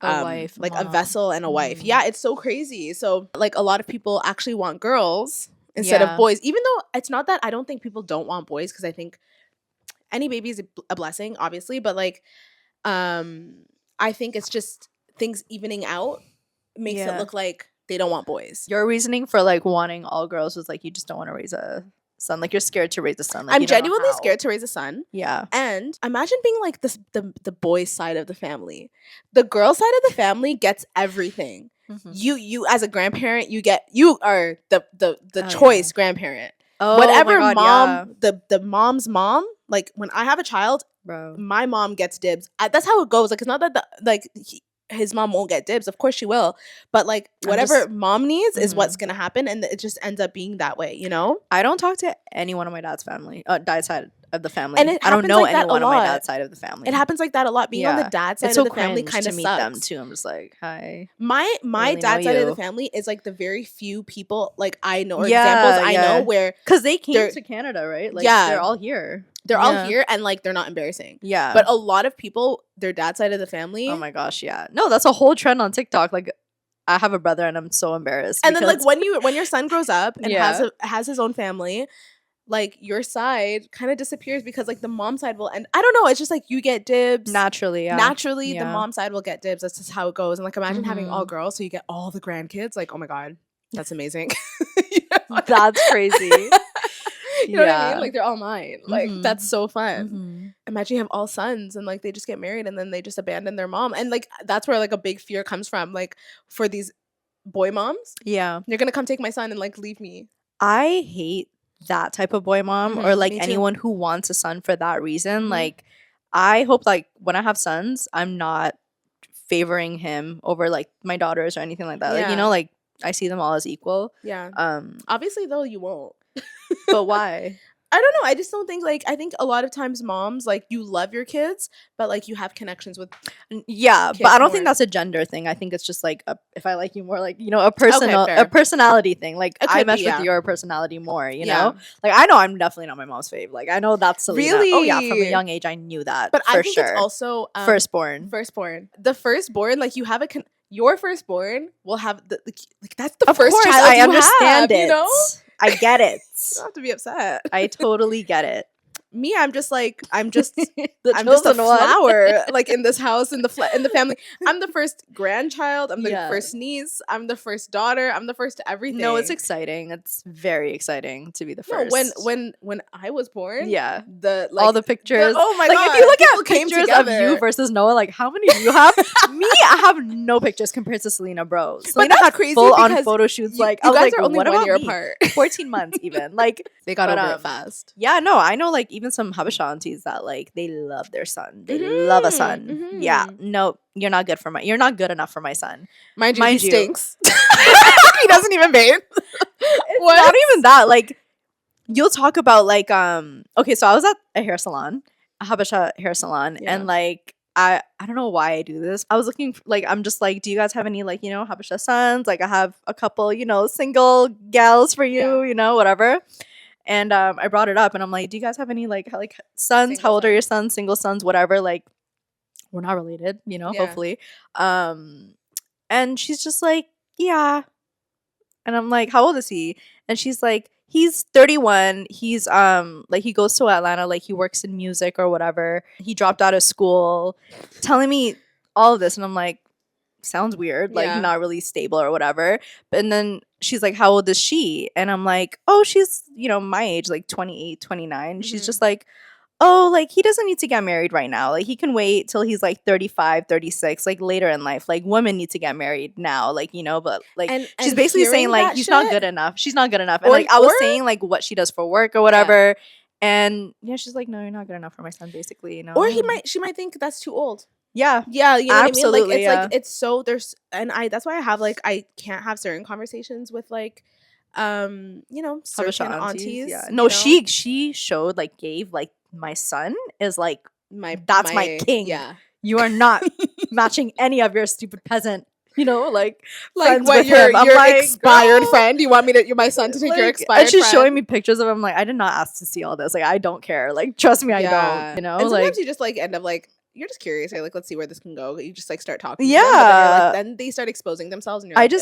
A: a wife,
B: like a vessel and a wife. Yeah, it's so crazy. So like a lot of people actually want girls instead of boys, even though it's not that I don't think people don't want boys, because I think any baby is a blessing, obviously, but like I think it's just things evening out makes it look like they don't want boys.
A: Your reasoning for like wanting all girls was like you just don't want to raise a son. Like you're scared to raise a son. Like,
B: I'm genuinely scared to raise a son.
A: Yeah.
B: And imagine being like this the boys' side of the family. The girl side of the family gets everything. You as a grandparent, you are the choice grandparent. Whatever mom, the mom's mom, like when I have a child, my mom gets dibs. That's how it goes. Like it's not that his mom won't get dibs. Of course she will. But like whatever mom needs is what's gonna happen, and it just ends up being that way, you know?
A: I don't talk to anyone on my dad's family, dad's side of the family.
B: And
A: I don't know like anyone on my dad's side of the family.
B: It happens like that a lot. Being on the dad's side of the family kind of
A: meet
B: sucks.
A: them too. I'm just like, hi.
B: My dad's side of the family is like the very few people like I know, or examples I know where,
A: because they came to Canada, right? Like they're all here.
B: They're all here, and like they're not embarrassing.
A: Yeah.
B: But a lot of people, their dad's side of the family.
A: Oh my gosh, yeah. No, that's a whole trend on TikTok. Like I have a brother and I'm so embarrassed.
B: And then like when your son grows up and has his own family, like your side kind of disappears because like the mom side will, and I don't know, it's just like you get dibs.
A: Naturally,
B: the mom side will get dibs. That's just how it goes. And like imagine having all girls, so you get all the grandkids. Like, oh my God, that's amazing.
A: That's crazy.
B: You know what I mean? Like they're all mine. Like that's so fun. Imagine you have all sons and like they just get married and then they just abandon their mom. And like that's where like a big fear comes from. Like for these boy moms. Yeah. You're gonna come take my son and like leave me.
A: I hate that type of boy mom or like anyone who wants a son for that reason. Like I hope like when I have sons, I'm not favoring him over like my daughters or anything like that. Like, you know, like I see them all as equal.
B: Yeah. Obviously though you won't.
A: But why?
B: I don't know. I just don't think like, I think a lot of times moms, like you love your kids, but like you have connections with
A: but I don't think that's a gender thing. I think it's just like if I like you more, like, you know, a personality thing. Like I mesh with your personality more, you know? Like I know I'm definitely not my mom's fave. Like I know that's Selena. Really? Oh yeah, from a young age I knew that. But I think it's
B: also
A: firstborn.
B: The firstborn, like you have your firstborn will have like that's the
A: of
B: first
A: course,
B: child
A: I understand it.
B: You know?
A: I get it.
B: You don't have to be upset.
A: I totally get it.
B: Me, I'm just a flower like in this house, in the family. I'm the first grandchild. I'm the first niece. I'm the first daughter. I'm the first to everything.
A: No, it's exciting. It's very exciting to be the first.
B: No, when I was born,
A: all the pictures.
B: Oh my
A: god!
B: God,
A: if you look at pictures of you versus Noah, like how many do you have? Me, I have no pictures compared to Selena, bro. Selena had crazy full on photo shoots. Like
B: you
A: I was
B: guys
A: like,
B: are only
A: what
B: 1
A: about
B: year
A: me?
B: apart?
A: 14 months even. Like
B: they got over it fast.
A: Yeah, no, I know. Like even some Habesha aunties that like they love their son. They love a son. Yeah, no, you're not good enough for my son.
B: Mind you, he stinks. doesn't even bathe.
A: It's not even that. Like, you'll talk about like okay, so I was at a hair salon, a Habesha hair salon, and like I don't know why I do this. I was looking like, I'm just like, do you guys have any like, you know, Habesha sons? Like, I have a couple, you know, single gals for you, you know, whatever. And I brought it up, and I'm like, do you guys have any like sons?
B: Single
A: How old are
B: sons.
A: your sons? Single sons, whatever. Like, we're not related, you know, hopefully. And she's just like, yeah. And I'm like, how old is he? And she's like, he's 31. He's like, he goes to Atlanta, like he works in music or whatever. He dropped out of school, telling me all of this, and I'm like, sounds weird, like not really stable or whatever. And then she's like, how old is she? And I'm like, oh, she's, you know, my age, like 28, 29. She's just like, oh, like he doesn't need to get married right now. Like he can wait till he's like 35, 36, like later in life. Like women need to get married now, like, you know, but like she's basically saying like he's not good enough. She's not good enough. And like I was saying like what she does for work or whatever. And yeah, she's like, no, you're not good enough for my son, basically, you know.
B: Or she might think that's too old.
A: Yeah.
B: Yeah, you know
A: absolutely,
B: what I mean? Like it's like it's so there's and that's why I have like I can't have certain conversations with like you know, certain aunties.
A: Yeah. No, she showed like gave like my son is like my king.
B: Yeah.
A: You are not matching any of your stupid peasant, you know, like
B: what your like, expired friend. You want me to you're my son to take your expired
A: and she's
B: friend?
A: showing me pictures of him. Like, I did not ask to see all this. Like, I don't care. Like, trust me, I don't. You know,
B: and sometimes
A: like
B: you just like end up like you're just curious. You're like, let's see where this can go. You just like start talking.
A: Yeah.
B: Then they start exposing themselves, and you're like,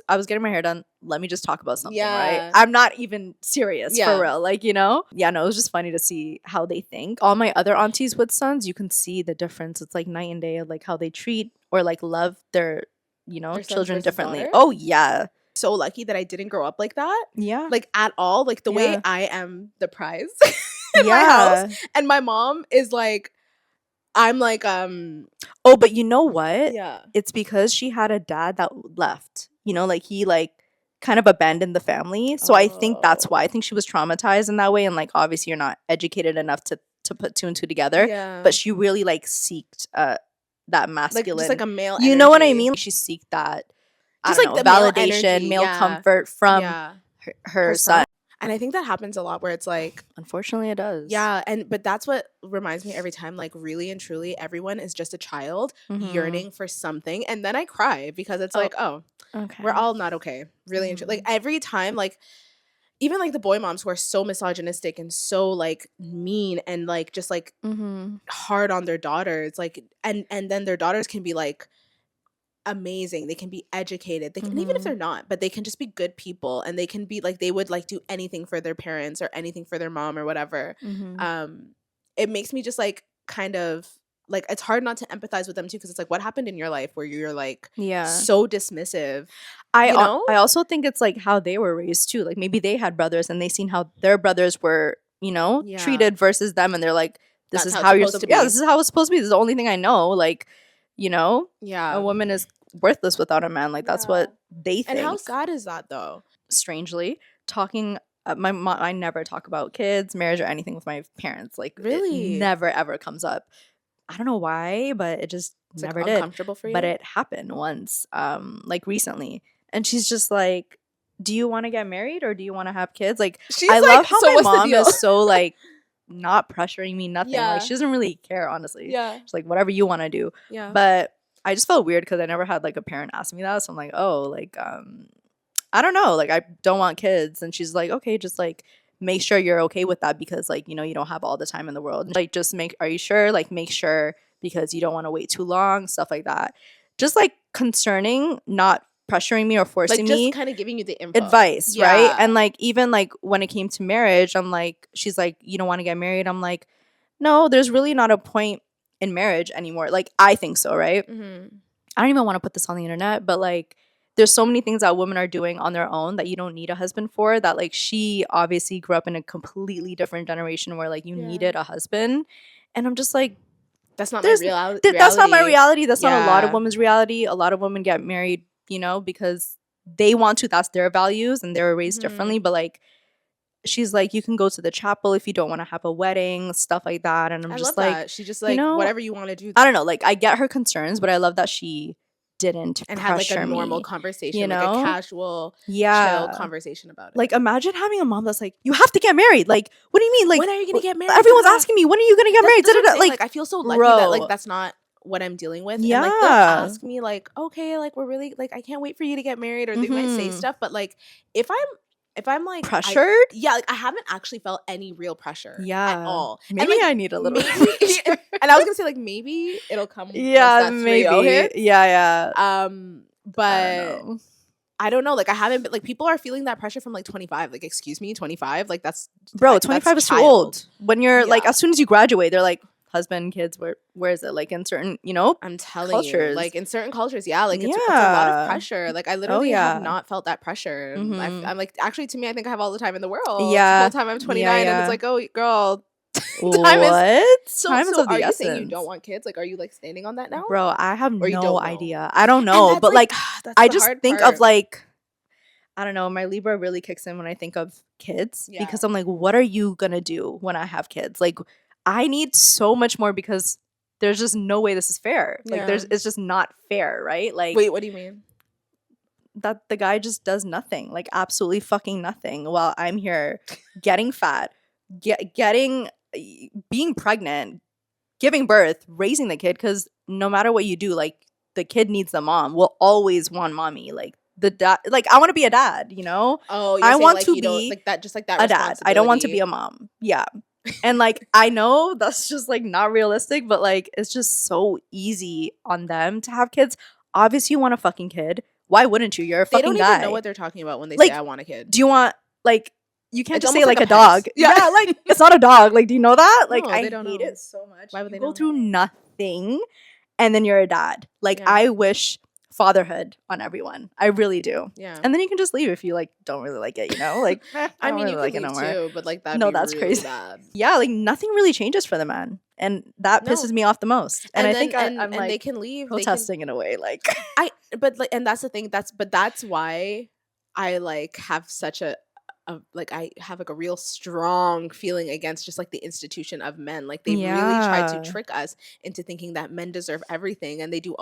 A: I was getting my hair done. Let me just talk about something, right? I'm not even serious for real. Like, you know? Yeah, no, it was just funny to see how they think. All my other aunties with sons, you can see the difference. It's like night and day of like how they treat or like love their, you know, their children differently. Daughters? Oh, yeah.
B: So lucky that I didn't grow up like that.
A: Yeah.
B: Like at all. Like the way I am the prize in my house. And my mom is like, I'm like,
A: oh, but you know what?
B: Yeah.
A: It's because she had a dad that left. You know, like he like kind of abandoned the family. So I think that's why. I think she was traumatized in that way. And like obviously you're not educated enough to put two and two together.
B: Yeah.
A: But she really like seeked that masculine.
B: Like, just like a male
A: You
B: energy.
A: know what I mean? She seeked that
B: just
A: like
B: know, the
A: validation, male comfort from her son.
B: And I think that happens a lot where it's like,
A: unfortunately it does.
B: Yeah. But that's what reminds me every time, like really and truly, everyone is just a child yearning for something. And then I cry because it's like, oh, okay, we're all not okay. Really and truly. Like every time, like even like the boy moms who are so misogynistic and so like mean and like just like hard on their daughters, like and then their daughters can be like amazing, they can be educated, they can, even if they're not, but they can just be good people, and they can be like, they would like do anything for their parents or anything for their mom or whatever. It makes me just like kind of like, it's hard not to empathize with them too, because it's like, what happened in your life where you're like so dismissive?
A: I also think it's like how they were raised too. Like maybe they had brothers and they seen how their brothers were, you know, treated versus them, and they're like, this is how you're supposed to be. Yeah, this is how it's supposed to be. This is the only thing I know. Like, you know, a woman is worthless without a man. Like that's what they think.
B: And how sad is that though?
A: Strangely, talking my mom, I never talk about kids, marriage, or anything with my parents. Like
B: really,
A: it never ever comes up. I don't know why, but it just never
B: like
A: did.
B: Uncomfortable for you?
A: But it happened once, like recently, and she's just like, "Do you want to get married or do you want to have kids?" Like, I love how my mom is so like not pressuring me, nothing. Like she doesn't really care, honestly. She's like, whatever you want to do. But I just felt weird because I never had like a parent ask me that, so I'm like, oh, like I don't know, like I don't want kids, and she's like, okay, just like make sure you're okay with that, because like, you know, you don't have all the time in the world. Like just are you sure? Like make sure, because you don't want to wait too long, stuff like that. Just like concerning, not pressuring me or forcing
B: like
A: me,
B: just kind of giving you the info.
A: Advice, right? And like even like when it came to marriage, I'm like, she's like, you don't want to get married? I'm like, no, there's really not a point in marriage anymore. Like I think so, right? I don't even want to put this on the internet, but like there's so many things that women are doing on their own that you don't need a husband for, that like she obviously grew up in a completely different generation where like you needed a husband. And I'm just like,
B: that's not my reality.
A: That's not my reality. That's not a lot of women's reality. A lot of women get married, you know, because they want to. That's their values and they were raised differently. But like, she's like, you can go to the chapel if you don't want to have a wedding, stuff like that. And I'm just like,
B: that. She just like,
A: you know,
B: whatever you want to do.
A: I don't know. Like I get her concerns, but I love that she didn't
B: and had like a
A: pressure
B: normal
A: me,
B: conversation,
A: you
B: like
A: know?
B: a casual, chill
A: Yeah.
B: conversation about it.
A: Like, imagine having a mom that's like, you have to get married. Like, what do you mean? Like,
B: when are you gonna get married?
A: everyone's asking me, when are you gonna get married?
B: That's what I'm saying.
A: Like,
B: I feel so lucky that like
A: bro,
B: that's not what I'm dealing with. And
A: yeah.
B: like they'll ask me like, okay, like we're really like I can't wait for you to get married, or they might say stuff, but like if I'm like
A: pressured,
B: like I haven't actually felt any real pressure at all.
A: Maybe
B: and, like,
A: I need a little
B: maybe, and I was gonna say like maybe it'll come once
A: yeah,
B: that's
A: maybe
B: real here.
A: yeah.
B: But I don't know. Like I haven't been like people are feeling that pressure from like 25. Like, excuse me, 25? Like that's
A: 25 is too old. When you're like,
B: Yeah.
A: as soon as you graduate, they're like, husband, kids, where is it? Like in certain,
B: I'm telling
A: cultures.
B: you, like in certain cultures, yeah, like it's a lot of pressure. Like I literally have not felt that pressure. I'm like, actually, to me, I think I have all the time in the world.
A: Yeah.
B: The whole time I'm 29, and it's like, oh, girl,
A: time is
B: so
A: of the
B: are you
A: essence.
B: saying you don't want kids? Like, are you like standing on that now?
A: Bro, I have
B: Or you
A: no
B: don't know?
A: idea. I don't know, but like I just think of like, I don't know, my Libra really kicks in when I think of kids because I'm like, what are you gonna do when I have kids? Like, I need so much more because there's just no way this is fair. Like, it's just not fair, right? Like,
B: wait, what do you mean?
A: That the guy just does nothing, like absolutely fucking nothing, while I'm here getting fat, being pregnant, giving birth, raising the kid. Because no matter what you do, like the kid needs the mom. Will always want mommy. Like the dad. Like I want to be a dad. You know.
B: Oh,
A: I want
B: like,
A: to
B: you
A: be
B: don't, like that. Just like that.
A: A dad. I don't want to be a mom. Yeah. And like I know that's just like not realistic, but like it's just so easy on them to have kids. Obviously, you want a fucking kid. Why wouldn't you? You're a fucking guy.
B: They don't even know what they're talking about when they say I want a kid.
A: Do you want like you can't
B: It's
A: just say
B: almost
A: like
B: like
A: a
B: a
A: dog.
B: pet.
A: Yeah, like it's not a dog. Like, do you know that? Like
B: No,
A: I
B: they don't
A: hate
B: know.
A: it so much.
B: Why would
A: you
B: they
A: go
B: know?
A: through nothing and then you're a dad. Like
B: Yeah.
A: I wish fatherhood on everyone. I really do.
B: Yeah.
A: And then you can just leave if you like don't really like it, you know? Like
B: I mean,
A: really
B: you
A: like
B: could
A: it
B: leave
A: no more.
B: too, but like that'd
A: No,
B: be
A: that's
B: really
A: crazy.
B: bad.
A: Yeah, like nothing really changes for the man. And that pisses me off the most. And I think I'm like
B: they can leave
A: protesting in a way. Like
B: and that's the thing. That's why I like have such a like I have like a real strong feeling against just like the institution of men. Like they really tried to trick us into thinking that men deserve everything, and they do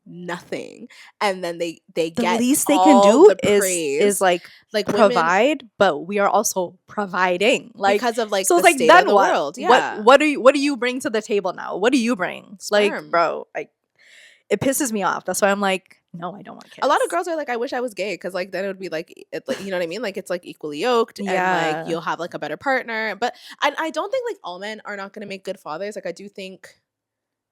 B: nothing, and then they
A: the
B: get
A: least they can do
B: the praise.
A: is like provide,
B: women,
A: but we are also providing, like
B: because of like
A: so
B: the
A: it's like
B: state
A: then
B: of the
A: what?
B: world. Yeah.
A: What do you bring to the table now? What do you bring?
B: Sperm.
A: Like, bro, like it pisses me off. That's why I'm like, no, I don't want kids.
B: A lot of girls are like, I wish I was gay, because like then it would be like, you know what I mean? Like it's like equally yoked, and like you'll have like a better partner. But I don't think like all men are not going to make good fathers. Like I do think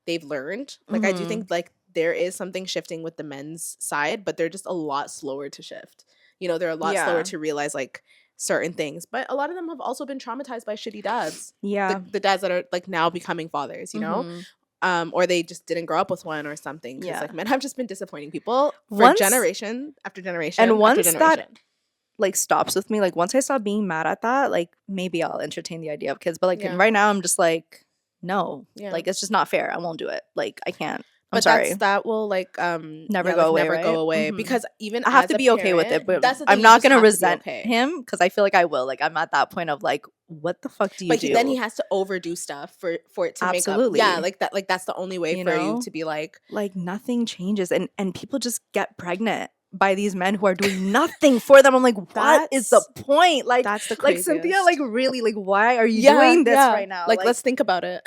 B: they've learned. Like I do think like there is something shifting with the men's side, but they're just a lot slower to shift. You know, they're a lot slower to realize like certain things. But a lot of them have also been traumatized by shitty dads.
A: Yeah,
B: the dads that are like now becoming fathers. You know. Or they just didn't grow up with one or something. Because like men have just been disappointing people for generation after generation.
A: And once
B: after generation.
A: that like stops with me, like once I stop being mad at that, like maybe I'll entertain the idea of kids. But like right now I'm just like, no. Like it's just not fair. I won't do it. Like I can't. I'm sorry.
B: That will like
A: never go away.
B: Never go away. Because even
A: I have to be okay with it, but I'm not gonna resent him because I feel like I will. Like I'm at that point of like, what the fuck do you do?
B: But then he has to overdo stuff for it to make up. Yeah, like that. Like that's the only way for you to be like
A: nothing changes, and people just get pregnant by these men who are doing nothing for them. I'm like, what is the point? Like
B: that's the
A: craziest. Like Cynthia, like really, like why are you doing this right now?
B: Like let's think about it.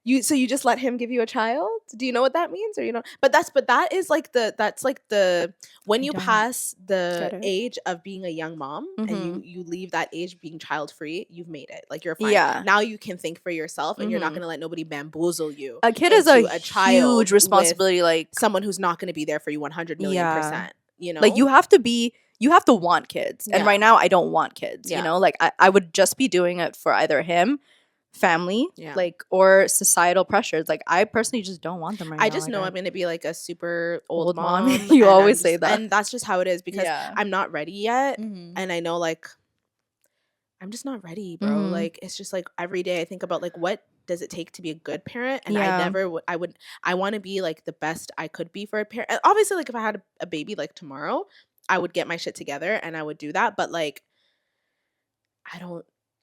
B: You just let him give you a child? Do you know what that means, or you know? But that is like the when you pass the age of being a young mom and you leave that age being child free, you've made it. Like you're fine. Yeah. Now you can think for yourself, and you're not gonna let nobody bamboozle you.
A: A kid is a huge responsibility. Like
B: someone who's not gonna be there for you 100 million%. You know,
A: like you have to want kids, and right now I don't want kids. You know, like I would just be doing it for either him, family, like, or societal pressures. Like I personally just don't want them right now.
B: I just know I'm gonna be like a super old mom.
A: You always say that,
B: and that's just how it is, because I'm not ready yet, and I know like I'm just not ready, bro. Like it's just like every day I think about like what does it take to be a good parent, and I want to be like the best I could be for a parent. And obviously, like if I had a baby like tomorrow, I would get my shit together and I would do that, but like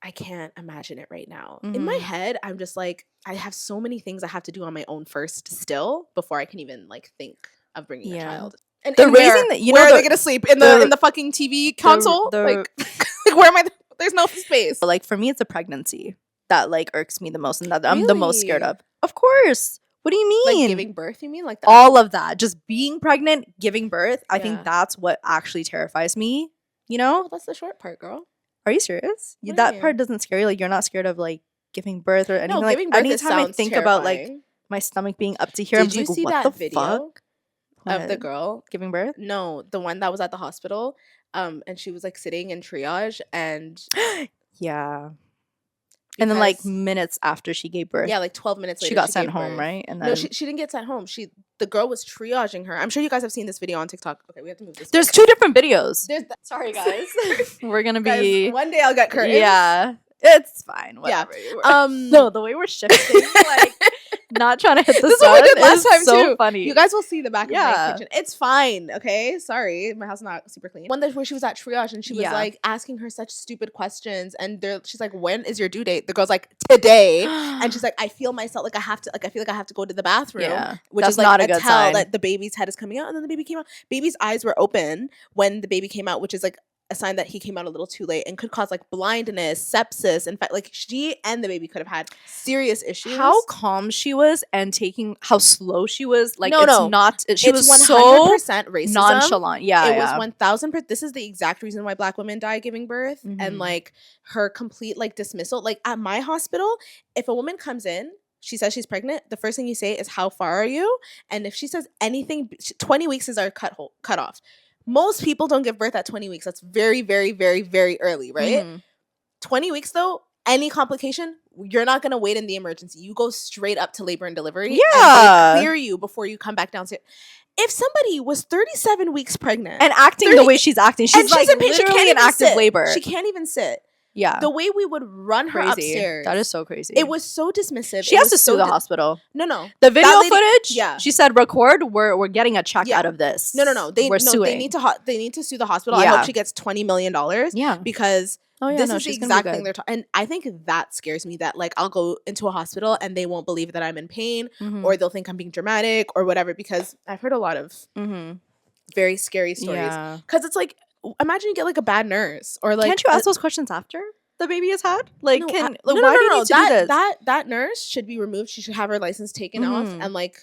B: I can't imagine it right now. In my head, I'm just like, I have so many things I have to do on my own first still before I can even like think of bringing a
A: Yeah.
B: child. And
A: The
B: and
A: raising
B: where,
A: that- you
B: where
A: know,
B: are
A: the-
B: they gonna sleep in
A: the-
B: the fucking TV console?
A: the-
B: like, like, where am I? There's no space.
A: But like for me, it's a pregnancy that like irks me the most and that I'm the most scared
B: Really?
A: of. Of course. What do you mean?
B: Like giving birth, you mean? Like that?
A: All of that. Just being pregnant, giving birth. I
B: Yeah.
A: think that's what actually terrifies me. You
B: Oh,
A: know?
B: that's the short part, girl.
A: Are you serious?
B: What do you
A: That
B: mean?
A: part doesn't scare you. Like you're not scared of like giving birth or anything.
B: No,
A: Like
B: giving birth. It
A: anytime I
B: sounds
A: think about like
B: terrifying.
A: my stomach being up to here, I'm
B: Did
A: just
B: you
A: like,
B: see
A: what
B: that
A: the
B: video
A: fuck?
B: of the
A: What?
B: girl?
A: Giving birth?
B: No, the one that was at the hospital. And she was like sitting in triage, and
A: Yeah. And then like
B: because-
A: minutes after she gave birth,
B: yeah, like 12 minutes later,
A: she got sent
B: gave
A: home,
B: birth.
A: right? And then
B: No, she didn't get sent home. The girl was triaging her. I'm sure you guys have seen this video on TikTok. Okay, we have to move this.
A: there's
B: way.
A: two different videos.
B: There's
A: Sorry, guys. We're gonna
B: guys,
A: be
B: one day I'll get curtains.
A: yeah. It's fine.
B: Yeah.
A: Whatever. No, the way we're shifting, like not trying to hit the
B: This is
A: sun
B: what we did last
A: is
B: time,
A: so
B: too.
A: funny.
B: You guys will see the back of
A: Yeah.
B: my kitchen. It's fine, okay? Sorry, my house is not super clean. One day where she was at triage and she was
A: Yeah.
B: like asking her such stupid questions, and she's like, "When is your due date?" The girl's like, "Today," and she's like, "I feel myself like I have to, like I feel like I have to go to the bathroom."
A: Yeah,
B: which
A: that's
B: is like
A: not a
B: a
A: good
B: tell
A: sign.
B: that the baby's head is coming out, and then the baby came out. Baby's eyes were open when the baby came out, which is like a sign that he came out a little too late and could cause like blindness, sepsis. In fact, like she and the baby could have had serious issues.
A: how calm she was and taking how slow she was. Like
B: No,
A: it's
B: no.
A: not. She
B: it's
A: was so
B: 100% racism.
A: nonchalant. Yeah,
B: It
A: yeah.
B: was 1000%. This is the exact reason why Black women die giving birth,
A: Mhm.
B: and like her complete like dismissal. Like at my hospital, if a woman comes in, she says she's pregnant, the first thing you say is, "How far are you?" And if she says anything, 20 weeks is our cut off. Most people don't give birth at 20 weeks. That's very, very, very, very early, right?
A: Mhm.
B: 20 weeks though, any complication, you're not gonna wait in the emergency. You go straight up to labor and delivery.
A: Yeah.
B: And they clear you before you come back downstairs. If somebody was 37 weeks pregnant
A: And acting
B: 30
A: the way she's acting, she's like
B: in pain, she
A: literally
B: can't
A: in
B: even
A: active
B: sit.
A: labor.
B: She can't even sit.
A: Yeah,
B: The way we would run her
A: crazy.
B: upstairs.
A: That is so crazy.
B: It was so dismissive.
A: She
B: It
A: has
B: was
A: to sue
B: so
A: the hospital.
B: No.
A: The video
B: lady-
A: footage.
B: yeah.
A: She said, "Record. We're getting a check
B: Yeah.
A: out of this.
B: No. They
A: suing.
B: need to sue the hospital. I
A: Yeah.
B: hope she gets $20 million
A: Yeah.
B: because
A: Oh yeah.
B: this
A: no,
B: is the
A: she's gonna be
B: exact thing
A: good.
B: they're talking. And I think that scares me, that like I'll go into a hospital and they won't believe that I'm in pain,
A: Mhm.
B: or they'll think I'm being dramatic or whatever, because I've heard a lot of
A: Mhm.
B: very scary stories.
A: Yeah.
B: Because it's like, imagine you get like a bad nurse, or like
A: Can't you ask those questions after the baby is had? Like,
B: No,
A: can
B: no,
A: like, why do you need to
B: that,
A: do this?
B: That nurse should be removed. She should have her license taken off,
A: Mhm.
B: and like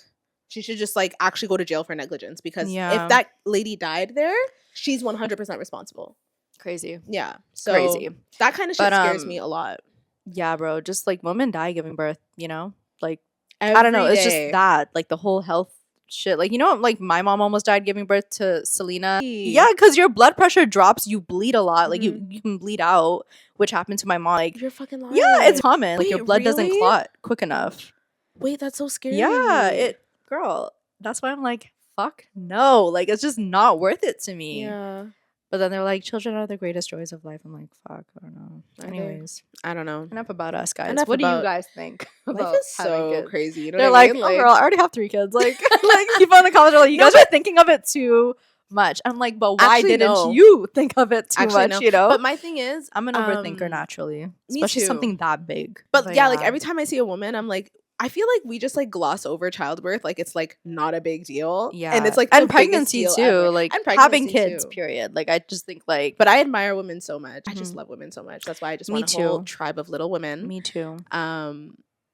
B: she should just like actually go to jail for negligence, because
A: Yeah.
B: if that lady died there, she's 100% responsible.
A: Crazy.
B: Yeah, so
A: Crazy.
B: that kind of shit
A: But,
B: scares me a lot.
A: Yeah, bro. Just like women die giving birth. You know, like
B: Every
A: I don't know. It's
B: day.
A: just that like the whole health shit. Like like my mom almost died giving birth to Selena.
B: Eee.
A: Yeah, because your blood pressure drops, you bleed a lot. Like
B: Mm-hmm.
A: you can bleed out, which happened to my mom. Like
B: You're fucking lying.
A: yeah, it's common. Like your
B: Wait,
A: blood doesn't
B: really?
A: clot quick enough.
B: Wait, that's so scary.
A: Yeah, girl. That's why I'm like, fuck no. Like it's just not worth it to me.
B: Yeah,
A: But then they're like, children are the greatest joys of life. I'm like, fuck, I don't know.
B: Are they?
A: Anyways,
B: I don't know.
A: enough about us, guys.
B: Enough
A: what do you
B: about-
A: guys think?
B: Life
A: about
B: is
A: having
B: so
A: kids?
B: crazy. You know
A: They're
B: what I
A: like,
B: mean?
A: oh girl, I already have 3 kids. Like, like people in the comments are like, you
B: No,
A: guys are thinking of it too much. I'm like, but why
B: Actually,
A: didn't
B: no.
A: you think of it too
B: Actually,
A: much?
B: no.
A: You know,
B: But my thing is,
A: I'm an overthinker naturally,
B: me
A: especially
B: too.
A: something that big.
B: But yeah, like every time I see a woman, I'm like, I feel like we just like gloss over childbirth, like it's like not a big deal.
A: yeah,
B: and it's like
A: and
B: the biggest
A: pregnancy
B: deal
A: too,
B: ever.
A: like
B: And
A: having
B: pregnancy,
A: kids.
B: too.
A: Period. Like I just think like,
B: But I admire women so much. I just
A: Mhm.
B: love women so much. That's why I just
A: Me
B: want a whole
A: too.
B: tribe of little women.
A: me too.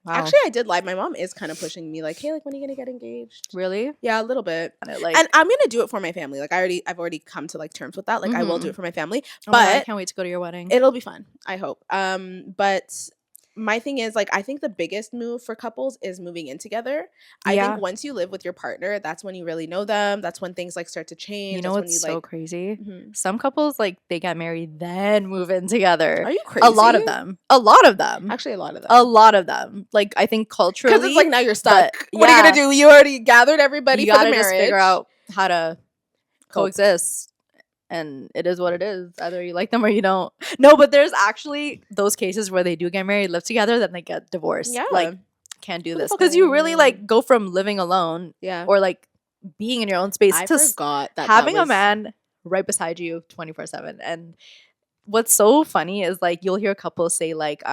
A: Wow.
B: Actually, I did lie. My mom is kind of pushing me, like, hey, like when are you gonna get engaged?
A: really,
B: Yeah, a little bit.
A: like,
B: And I'm gonna do it for my family. Like I've already come to like terms with that. Like I will do
A: Mhm.
B: it for my family.
A: oh my God, I
B: But
A: can't wait to go to your wedding.
B: it'll be fun, I hope. But my thing is, like, I think the biggest move for couples is moving in together. I
A: Yeah.
B: think once you live with your partner, that's when you really know them. That's when things like start to change.
A: You know
B: That's
A: what's
B: when
A: so
B: you
A: crazy?
B: Mhm.
A: Some couples like they get married then move in together.
B: Are you crazy?
A: A lot of them. A lot of them.
B: Actually, a lot of them.
A: A lot of them. Like I think culturally,
B: Because it's like now you're stuck.
A: but,
B: What are you
A: yeah.
B: gonna do? You already gathered everybody
A: you
B: for the
A: gotta
B: marriage.
A: just figure out how to
B: Cope.
A: coexist. And it is what it is. Either you like them or you don't. No, but there's actually those cases where they do get married, live together, then they get divorced.
B: Yeah.
A: Like can't do
B: Who the
A: this
B: fuck
A: because you really
B: knows?
A: like go from living alone
B: Yeah.
A: or like being in your own space
B: I
A: to
B: forgot that
A: having
B: that
A: a
B: was-
A: man right beside you 24/7. And what's so funny is like you'll hear couples say like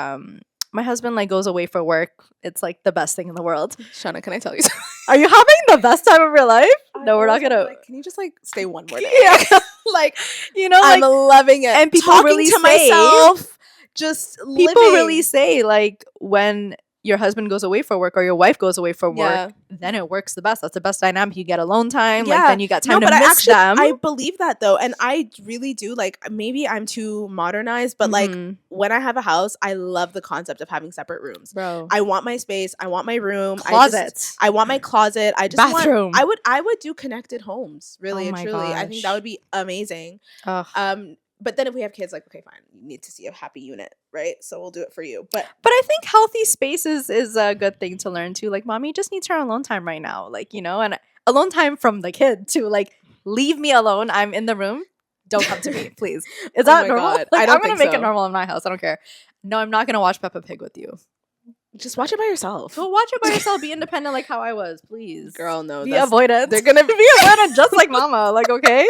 A: my husband like goes away for work, it's like the best thing in the world.
B: Shauna, can I tell you something?
A: Are you having the best time of your life? No, we're not gonna.
B: Like, can you just like stay one more day?
A: Yeah.
B: Like,
A: You know,
B: I'm
A: like,
B: loving it.
A: and people
B: talking
A: really
B: to
A: say-
B: myself, just
A: people
B: living.
A: really say like when your husband goes away for work or your wife goes away for work,
B: Yeah.
A: then it works the best. That's the best dynamic. You get alone time.
B: Yeah.
A: Like then you got time
B: No,
A: to
B: but
A: miss them.
B: I believe that though, and I really do. Like, maybe I'm too modernized, but like
A: Mhm.
B: when I have a house, I love the concept of having separate rooms.
A: Bro,
B: I want my space. I want my room.
A: closets.
B: I want my closet. I just
A: Bathroom.
B: want. I would do connected homes. Really
A: Oh
B: and
A: my
B: truly, I think
A: gosh.
B: that would be amazing.
A: Ugh.
B: But then if we have kids, like, okay, fine, you need to see a happy unit, right? So we'll do it for you. But
A: But I think healthy spaces is a good thing to learn too. Like, mommy just needs her alone time right now. Like, you know, and alone time from the kid too. Like, leave me alone. I'm in the room. Don't come to me, please. Is that
B: my
A: normal?
B: God.
A: Like,
B: I don't
A: I'm gonna
B: think
A: make
B: so.
A: it normal in my house. I don't care. No, I'm not gonna watch Peppa Pig with you.
B: just watch it by yourself.
A: Go watch it by yourself. Be independent like how I was, please.
B: Girl, no,
A: Be
B: that's-
A: avoidant.
B: they're gonna
A: be avoidant just like mama. Like, okay?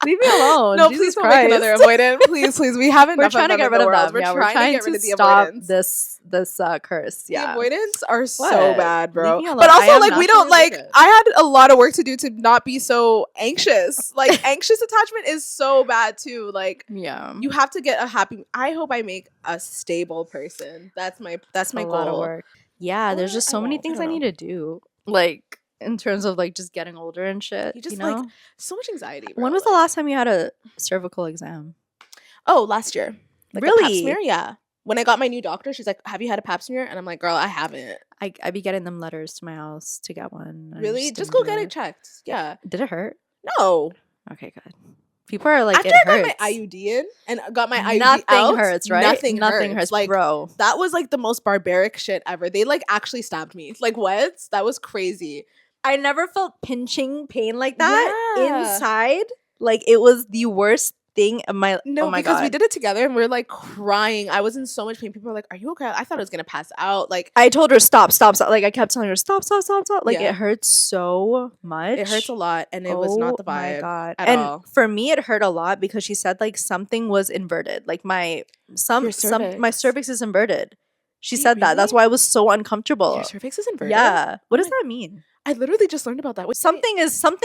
A: Leave me alone.
B: No,
A: Jesus
B: please don't
A: Christ.
B: make another avoidant. Please, we have enough
A: We're trying to
B: of them
A: get
B: in
A: rid
B: the
A: of
B: world.
A: them.
B: We're
A: Yeah,
B: trying to get rid of the
A: stop
B: avoidance.
A: this curse. Yeah.
B: The avoidants are so
A: What?
B: bad, bro.
A: Leave me alone.
B: But
A: I
B: also,
A: am
B: like, we don't
A: naturally
B: like.
A: avoidant.
B: I had a lot of work to do to not be so anxious. Like, anxious attachment is so bad too. Like,
A: Yeah.
B: you have to get a happy. I hope I make a stable person. That's my
A: a
B: goal.
A: lot of work. Yeah, there's
B: Or
A: just
B: I
A: so many
B: won't. I
A: things
B: don't
A: I
B: know.
A: need to do. Like in terms of like just getting older and shit.
B: You just,
A: know?
B: like, so much anxiety. Bro.
A: When was the
B: Like-
A: last time you had a cervical exam?
B: Oh, last year. Like, a pap
A: Really?
B: smear? Yeah. When I got my new doctor, she's like, "Have you had a pap smear?" And I'm like, "Girl, I haven't."
A: I be getting them letters to my house to get one. I
B: Really? Just
A: didn't
B: go
A: do
B: get it checked. Yeah.
A: Did it hurt?
B: No.
A: Okay, good. People are like,
B: After
A: it
B: I got
A: hurts.
B: my IUD in and got my IUD
A: Nothing
B: out,
A: hurts, right?
B: Nothing
A: hurts,
B: hurts. Like,
A: bro.
B: that was like the most barbaric shit ever. They like actually stabbed me. Like, what? That was crazy.
A: I never felt pinching pain like that
B: Yeah.
A: inside. Like it was the worst thing of my.
B: No,
A: oh my
B: because
A: God.
B: we did it together and we are like crying. I was in so much pain. People were like, "Are you okay?" I thought I was gonna pass out. Like,
A: I told her stop. Like I kept telling her stop. Like
B: Yeah.
A: it hurts so much.
B: it hurts a lot, and it was not the
A: Oh my
B: vibe
A: God.
B: at
A: and
B: all.
A: for me, it hurt a lot because she said like something was inverted. Like my my
B: cervix.
A: cervix is inverted. She
B: Wait,
A: said that. That's
B: really?
A: why I was so uncomfortable.
B: Your cervix is inverted.
A: Yeah. What
B: Oh
A: does
B: my-
A: that mean?
B: I literally just learned about that. Wait,
A: Something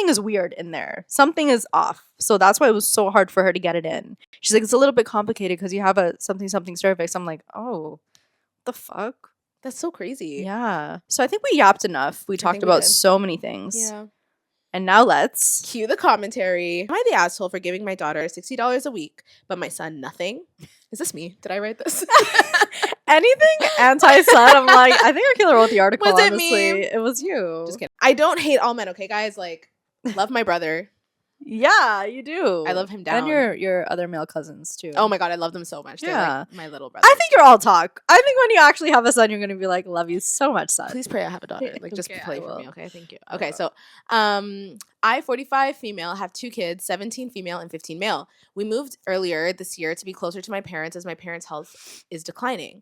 A: is weird in there. Something is off. So that's why it was so hard for her to get it in. She's like, it's a little bit complicated because you have a something cervix. I'm like, oh, what the fuck?
B: That's so crazy.
A: Yeah. So I think we yapped enough. We talked
B: think we
A: about
B: did.
A: so many things.
B: Yeah.
A: And now let's.
B: Cue the commentary. Am I the asshole for giving my daughter $60 a week, but my son nothing? Is this me? Did I write this?
A: Anything anti-son, I'm like, I think Akela wrote the article,
B: Was it
A: honestly.
B: me?
A: It was you.
B: Just kidding. I don't hate all men, okay, guys? Like, love my brother.
A: Yeah, you do.
B: I love him down.
A: And your other male cousins, too.
B: Oh my God, I love them so much. They're
A: Yeah.
B: like my little brother.
A: I think you're all talk. I think when you actually have a son, you're going to be like, love you so much, son.
B: Please pray I have a daughter. Like, just
A: Okay,
B: play
A: I
B: for
A: will.
B: me, okay? Thank you.
A: I
B: Okay,
A: will.
B: so I, 45 female, have 2 kids, 17 female and 15 male. We moved earlier this year to be closer to my parents as my parents' health is declining.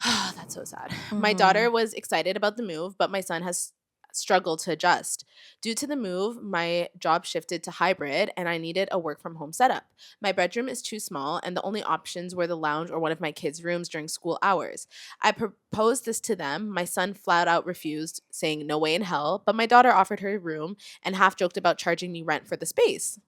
B: That's so sad. My
A: Mhm.
B: daughter was excited about the move, but my son has struggled to adjust. Due to the move, my job shifted to hybrid and I needed a work from home setup. My bedroom is too small and the only options were the lounge or one of my kids' rooms during school hours. I proposed this to them. My son flat out refused, saying no way in hell, but my daughter offered her room and half joked about charging me rent for the space.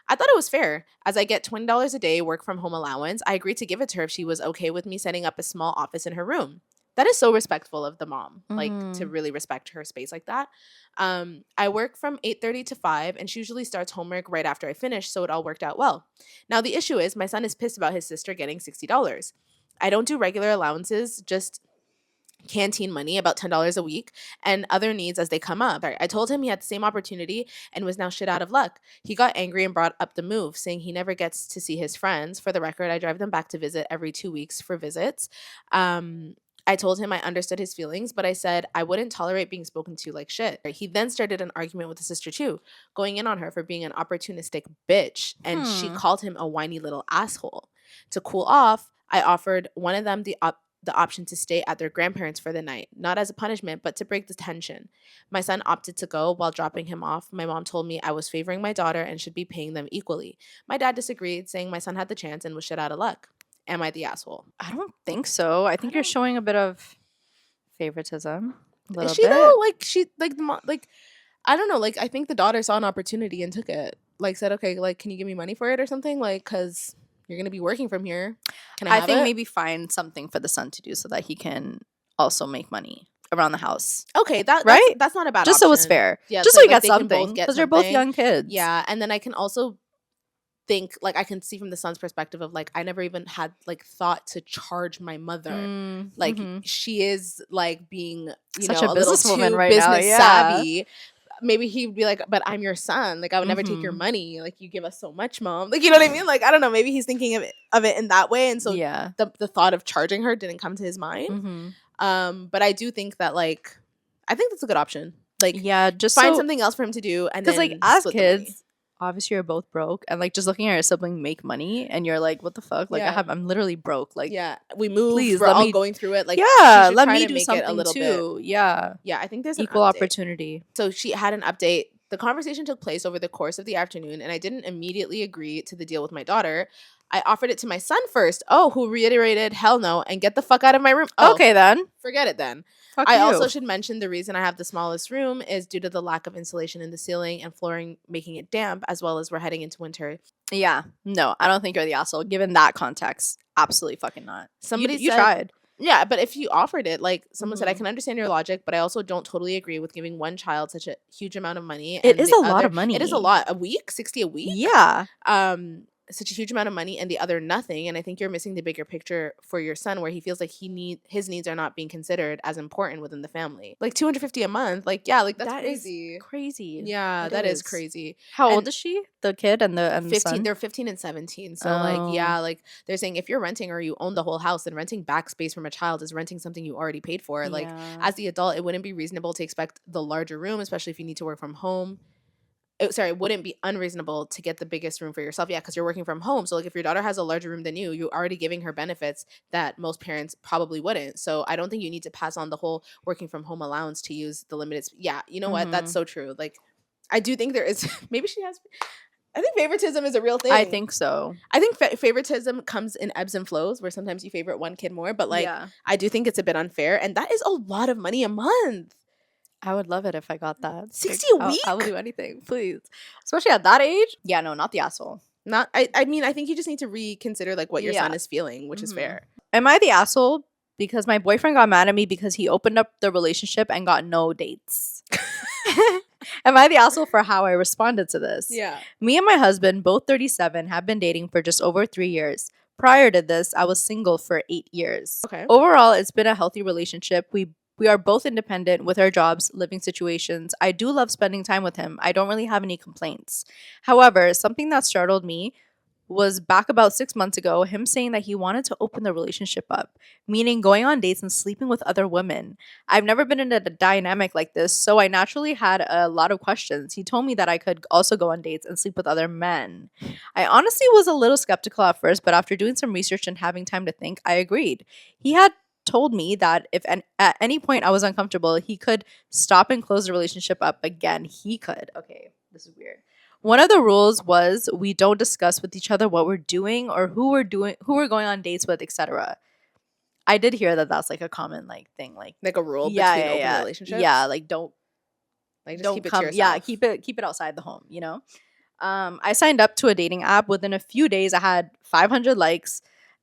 B: I thought it was fair. As I get $20 a day work from home allowance, I agreed to give it to her if she was okay with me setting up a small office in her room. That is so respectful of the mom, like to
A: Mhm.
B: really respect her space like that. I work from 8:30 to 5 and she usually starts homework right after I finish, so it all worked out well. Now the issue is my son is pissed about his sister getting $60. I don't do regular allowances, just canteen money, about $10 a week, and other needs as they come up. I told him he had the same opportunity and was now shit out of luck. He got angry and brought up the move, saying he never gets to see his friends. For the record, I drive them back to visit every 2 weeks for visits. I told him I understood his feelings, but I said I wouldn't tolerate being spoken to like shit. He then started an argument with his sister too, going in on her for being an opportunistic bitch, and she called him a whiny little asshole. To cool off, I offered one of them the option to stay at their grandparents for the night, not as a punishment, but to break the tension. My son opted to go. While dropping him off, my mom told me I was favoring my daughter and should be paying them equally. My dad disagreed, saying my son had the chance and was shit out of luck. am I the asshole?
A: I don't think so. I think you're showing a bit of favoritism. A little
B: Is she
A: bit.
B: though? Like she like like I don't know. Like I think the daughter saw an opportunity and took it. Like said, okay, like can you give me money for it or something? Like because you're gonna be working from here. Can I have
A: think
B: it?
A: maybe find something for the son to do so that he can also make money around the house.
B: Okay,
A: Right?
B: that's not a bad
A: Just
B: option.
A: so it's fair.
B: Yeah,
A: Just so you
B: like,
A: get
B: they can
A: something.
B: both get
A: Because they're both
B: something.
A: young kids.
B: Yeah, and then I can also think like I can see from the son's perspective of like I never even had like thought to charge my mother. Like she is like being
A: Such
B: know
A: a
B: a little
A: businesswoman
B: too
A: right now,
B: business
A: yeah.
B: savvy. Maybe he'd be like, but I'm your son. Like I would never take your
A: Mhm.
B: money. Like you give us so much, mom. Like you know what I mean? Like I don't know. Maybe he's thinking of it in that way, and so
A: Yeah.
B: the thought of charging her didn't come to his mind. But I do think that like I think that's a good option. Like
A: Yeah, just
B: find
A: so
B: something else for him to do, and
A: because
B: then
A: like as
B: split the money.
A: kids, obviously you're both broke, and like just looking at your sibling make money, and you're like, what the fuck? Like
B: Yeah.
A: I'm literally broke. Like
B: Yeah, we moved.
A: please,
B: We're
A: let
B: all
A: me-
B: going through it. Like, she
A: yeah,
B: should
A: let
B: try
A: me
B: to
A: do
B: make it
A: something
B: a little
A: too. Yeah,
B: bit. Yeah, I think there's
A: equal
B: an update.
A: opportunity.
B: So she had an update. The conversation took place over the course of the afternoon, and I didn't immediately agree to the deal with my daughter. I offered it to my son first. Oh, who reiterated, "Hell no," and get the fuck out of my room. Oh,
A: Okay then.
B: forget it then.
A: Fuck
B: I
A: you.
B: also should mention the reason I have the smallest room is due to the lack of insulation in the ceiling and flooring, making it damp, as well as we're heading into winter.
A: Yeah. No, I don't think you're the asshole. Given that context, absolutely fucking not.
B: Somebody
A: you
B: said-
A: tried.
B: Yeah, but if you offered it, like someone said, I
A: Mhm.
B: can understand your logic, but I also don't totally agree with giving one child such a huge amount of money.
A: It
B: and
A: is
B: the
A: a lot
B: other-
A: of money.
B: It is a lot. A week? 60 a week?
A: Yeah.
B: Such a huge amount of money and the other nothing. And I think you're missing the bigger picture for your son where he feels like his needs are not being considered as important within the family. Like $250 a month. Like, yeah, like that's
A: That is
B: crazy.
A: crazy.
B: Yeah,
A: It
B: that is
A: is.
B: crazy.
A: How old
B: And-
A: is she? The kid and the
B: 15
A: son?
B: they're 15 and 17, so
A: Oh.
B: like yeah, like they're saying if you're renting or you own the whole house, then renting back space from a child is renting something you already paid for. Like
A: Yeah.
B: as the adult, it wouldn't be reasonable to expect the larger room, especially if you need to work from home. It wouldn't be unreasonable to get the biggest room for yourself. Yeah, because you're working from home. So like if your daughter has a larger room than you're already giving her benefits that most parents probably wouldn't. So I don't think you need to pass on the whole working from home allowance to use the limited. Yeah, you know what? That's so true. Like I do think there is. Maybe she has. I think favoritism is a real thing.
A: I think so.
B: I think favoritism comes in ebbs and flows where sometimes you favorite one kid more, but like
A: yeah.
B: I do think it's a bit unfair, and that is a lot of money a month.
A: I would love it if I got that.
B: 60 a
A: I'll-
B: week?
A: I will do anything, please. Especially at that age. Yeah, no, not the asshole.
B: Not I mean I think you just need to reconsider like what your
A: Yeah.
B: son is feeling, which is
A: Mhm.
B: fair.
A: Am I the asshole? Because my boyfriend got mad at me because he opened up the relationship and got no dates. Am I the asshole for how I responded to this?
B: Yeah.
A: Me and my husband, both 37, have been dating for just over 3 years. Prior to this, I was single for 8 years.
B: Okay.
A: Overall, it's been a healthy relationship. We are both independent with our jobs, living situations. I do love spending time with him. I don't really have any complaints. However, something that startled me was back about 6 months ago, him saying that he wanted to open the relationship up, meaning going on dates and sleeping with other women. I've never been in a dynamic like this, so I naturally had a lot of questions. He told me that I could also go on dates and sleep with other men. I honestly was a little skeptical at first, but after doing some research and having time to think, I agreed. He had told me that if at any point I was uncomfortable, he could stop and close the relationship up again. He could. Okay, this is weird. One of the rules was we don't discuss with each other what we're doing or who we're going on dates with, etc. I did hear that that's like a common like thing, like
B: Like a rule
A: yeah,
B: between
A: yeah,
B: open
A: yeah.
B: relationships.
A: Yeah, like don't
B: keep it
A: come.
B: to yourself.
A: Yeah, keep it outside the home. You know. I signed up to a dating app. Within a few days, I had 500 likes,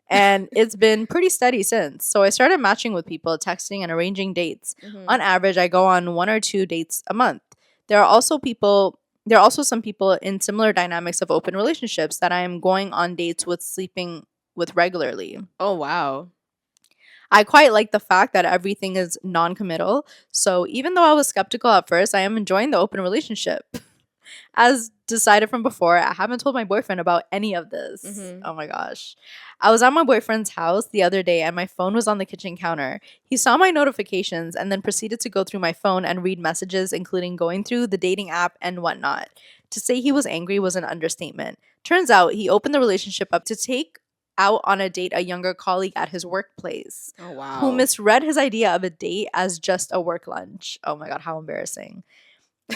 A: and it's been pretty steady since. So I started matching with people, texting, and arranging dates.
B: Mhm.
A: On average, I go on 1 or 2 dates a month. There are also some people in similar dynamics of open relationships that I am going on dates with, sleeping with regularly.
B: Oh wow.
A: I quite like the fact that everything is non-committal. So even though I was skeptical at first, I am enjoying the open relationship. As decided from before, I haven't told my boyfriend about any of this.
B: Mhm.
A: Oh my gosh. I was at my boyfriend's house the other day and my phone was on the kitchen counter. He saw my notifications and then proceeded to go through my phone and read messages, including going through the dating app and whatnot. To say he was angry was an understatement. Turns out he opened the relationship up to take out on a date a younger colleague at his workplace
B: Oh wow.
A: who misread his idea of a date as just a work lunch. Oh my God, how embarrassing.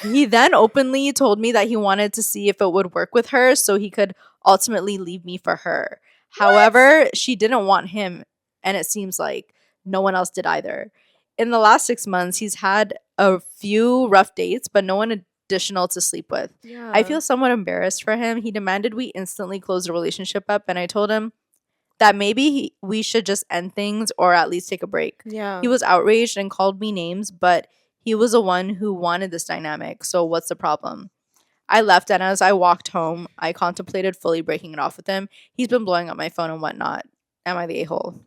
A: He then openly told me that he wanted to see if it would work with her so he could ultimately leave me for her. However, she didn't want him, and it seems like no one else did either. In the last 6 months, he's had a few rough dates, but no one additional to sleep with.
B: Yeah.
A: I feel somewhat embarrassed for him. He demanded we instantly close the relationship up, and I told him that maybe we should just end things or at least take a break.
B: Yeah.
A: He was outraged and called me names, but he was the one who wanted this dynamic, so what's the problem? I left, and as I walked home, I contemplated fully breaking it off with him. He's been blowing up my phone and whatnot. Am I the a-hole?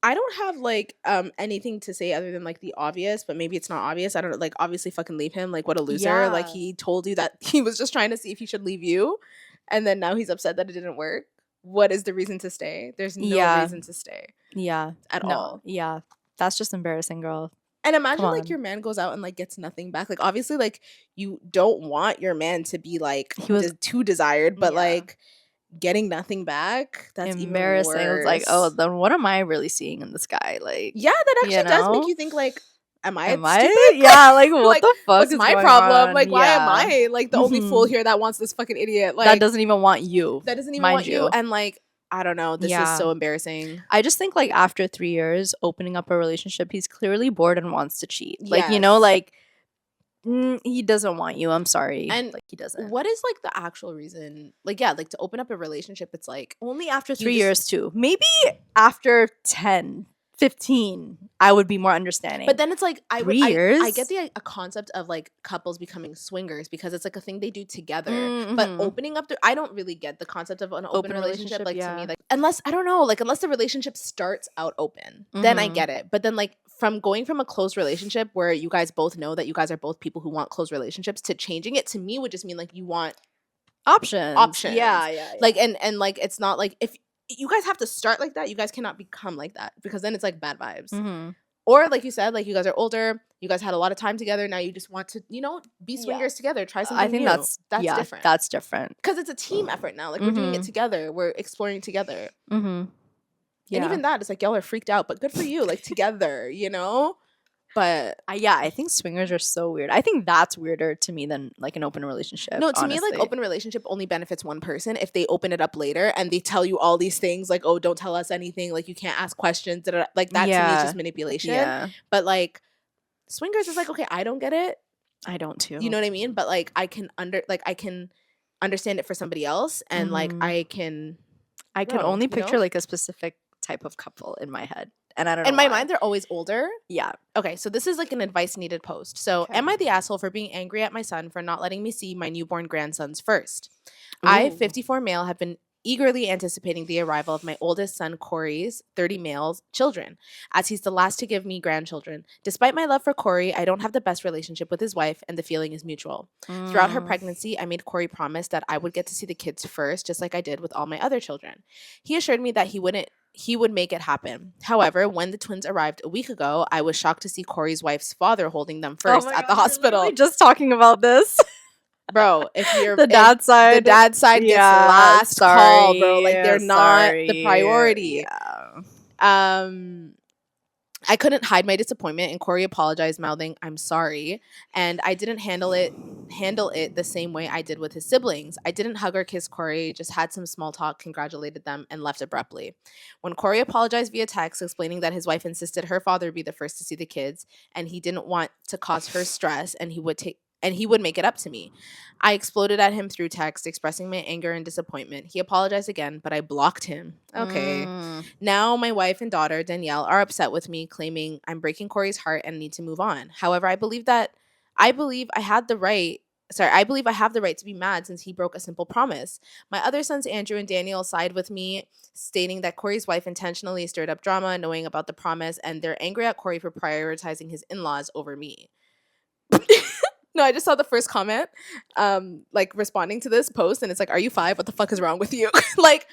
B: I don't have like anything to say other than like the obvious, but maybe it's not obvious. I don't know, like obviously fucking leave him. Like what a loser.
A: Yeah.
B: Like he told you that he was just trying to see if he should leave you, and then now he's upset that it didn't work. What is the reason to stay? There's no reason to stay.
A: Yeah.
B: At all.
A: Yeah. That's just embarrassing, girl.
B: And imagine
A: Come
B: like
A: on.
B: your man goes out and like gets nothing back. Like obviously like you don't want your man to be like
A: He was-
B: too desired, but
A: Yeah.
B: like getting nothing back, that's
A: Embarrassing.
B: even worse.
A: It's like, oh, then what am I really seeing in this guy? Like,
B: yeah, that actually
A: you
B: does make
A: know?
B: you think like, am I
A: am
B: stupid?
A: I? Yeah, like what
B: Like,
A: the fuck
B: What's
A: is
B: my
A: going
B: problem?
A: on?
B: Like, why am
A: Yeah.
B: I like the only fool
A: Mhm.
B: here that wants this fucking idiot? Like
A: that doesn't even want you.
B: that doesn't even
A: mind
B: want you. And like, I don't know. This
A: Yeah.
B: is so embarrassing.
A: I just think like after 3 years opening up a relationship, he's clearly bored and wants to cheat. Like, you know,
B: Yes.
A: like he doesn't want you. I'm sorry.
B: And
A: like he doesn't.
B: What is like the actual reason? Like, yeah, like to open up a relationship, it's like
A: Only after 3
B: just-
A: years too. Maybe after 10, 15, I would be more understanding.
B: But then it's like
A: 3 years?
B: I get the a concept of like couples becoming swingers because it's like a thing they do together.
A: Mhm.
B: But opening up I don't really get the concept of an open relationship. Like to
A: yeah.
B: me, like unless I don't know, like unless the relationship starts out open, then I
A: Mhm.
B: get it. But then like from going from a closed relationship where you guys both know that you guys are both people who want closed relationships to changing it to me would just mean like you want
A: options.
B: Yeah. like and like it's not like if you guys have to start like that, you guys cannot become like that because then it's like bad vibes.
A: Mm-hmm.
B: Or like you said, like you guys are older, you guys had a lot of time together. Now you just want to, be
A: Yeah.
B: swingers together, try something
A: I think
B: new.
A: that's
B: different.
A: That's different.
B: Because it's a team effort now. Like we're doing it
A: Mhm.
B: together. We're exploring together.
A: Mm-hmm. Yeah.
B: And even that, it's like y'all are freaked out, but good for you. Like together, But
A: I think swingers are so weird. I think that's weirder to me than like an open relationship.
B: no, to me, like
A: honestly.
B: open relationship only benefits one person if they open it up later and they tell you all these things, like, oh, don't tell us anything, like you can't ask questions. Like that to me is
A: Yeah.
B: just manipulation.
A: Yeah,
B: But like swingers is like, okay, I don't get it.
A: I don't too.
B: You know what I mean? But like I can understand it for somebody else, and like
A: Mhm.
B: I can
A: I can
B: bro,
A: only
B: you
A: picture
B: know?
A: like a specific type of couple in my head, and I don't know.
B: in my
A: why.
B: mind they're always older.
A: Yeah.
B: Okay, so this is like an advice needed post. So,
A: Okay.
B: am I the asshole for being angry at my son for not letting me see my newborn grandsons first? I,
A: Ooh.
B: 54 male, have been eagerly anticipating the arrival of my oldest son Corey's 30 males children, as he's the last to give me grandchildren. Despite my love for Corey, I don't have the best relationship with his wife, and the feeling is mutual. Throughout her
A: Mm.
B: pregnancy, I made Corey promise that I would get to see the kids first, just like I did with all my other children. He assured me that he would make it happen. However, when the twins arrived a week ago, I was shocked to see Corey's wife's father holding them
A: Oh
B: first
A: my
B: at
A: God,
B: the
A: we're
B: hospital.
A: literally just talking about this.
B: Bro, if you're
A: The dad's side.
B: the dad's side gets
A: Yeah,
B: last call, bro. Like
A: sorry,
B: they're not the
A: sorry.
B: priority.
A: Yeah.
B: I couldn't hide my disappointment, and Corey apologized, mouthing, "I'm sorry," and I didn't handle it the same way I did with his siblings. I didn't hug or kiss Corey, just had some small talk, congratulated them, and left abruptly. When Corey apologized via text, explaining that his wife insisted her father be the first to see the kids, and he didn't want to cause her stress, and he would make it up to me. I exploded at him through text, expressing my anger and disappointment. He apologized again, but I blocked him. Okay.
A: Mm.
B: Now my wife and daughter, Danielle, are upset with me, claiming I'm breaking Corey's heart and need to move on. However, I believe I have the right to be mad since he broke a simple promise. My other sons, Andrew and Daniel, side with me, stating that Corey's wife intentionally stirred up drama, knowing about the promise, and they're angry at Corey for prioritizing his in-laws over me. No, I just saw the first comment, like responding to this post, and it's like, "Are you 5? What the fuck is wrong with you?" Like,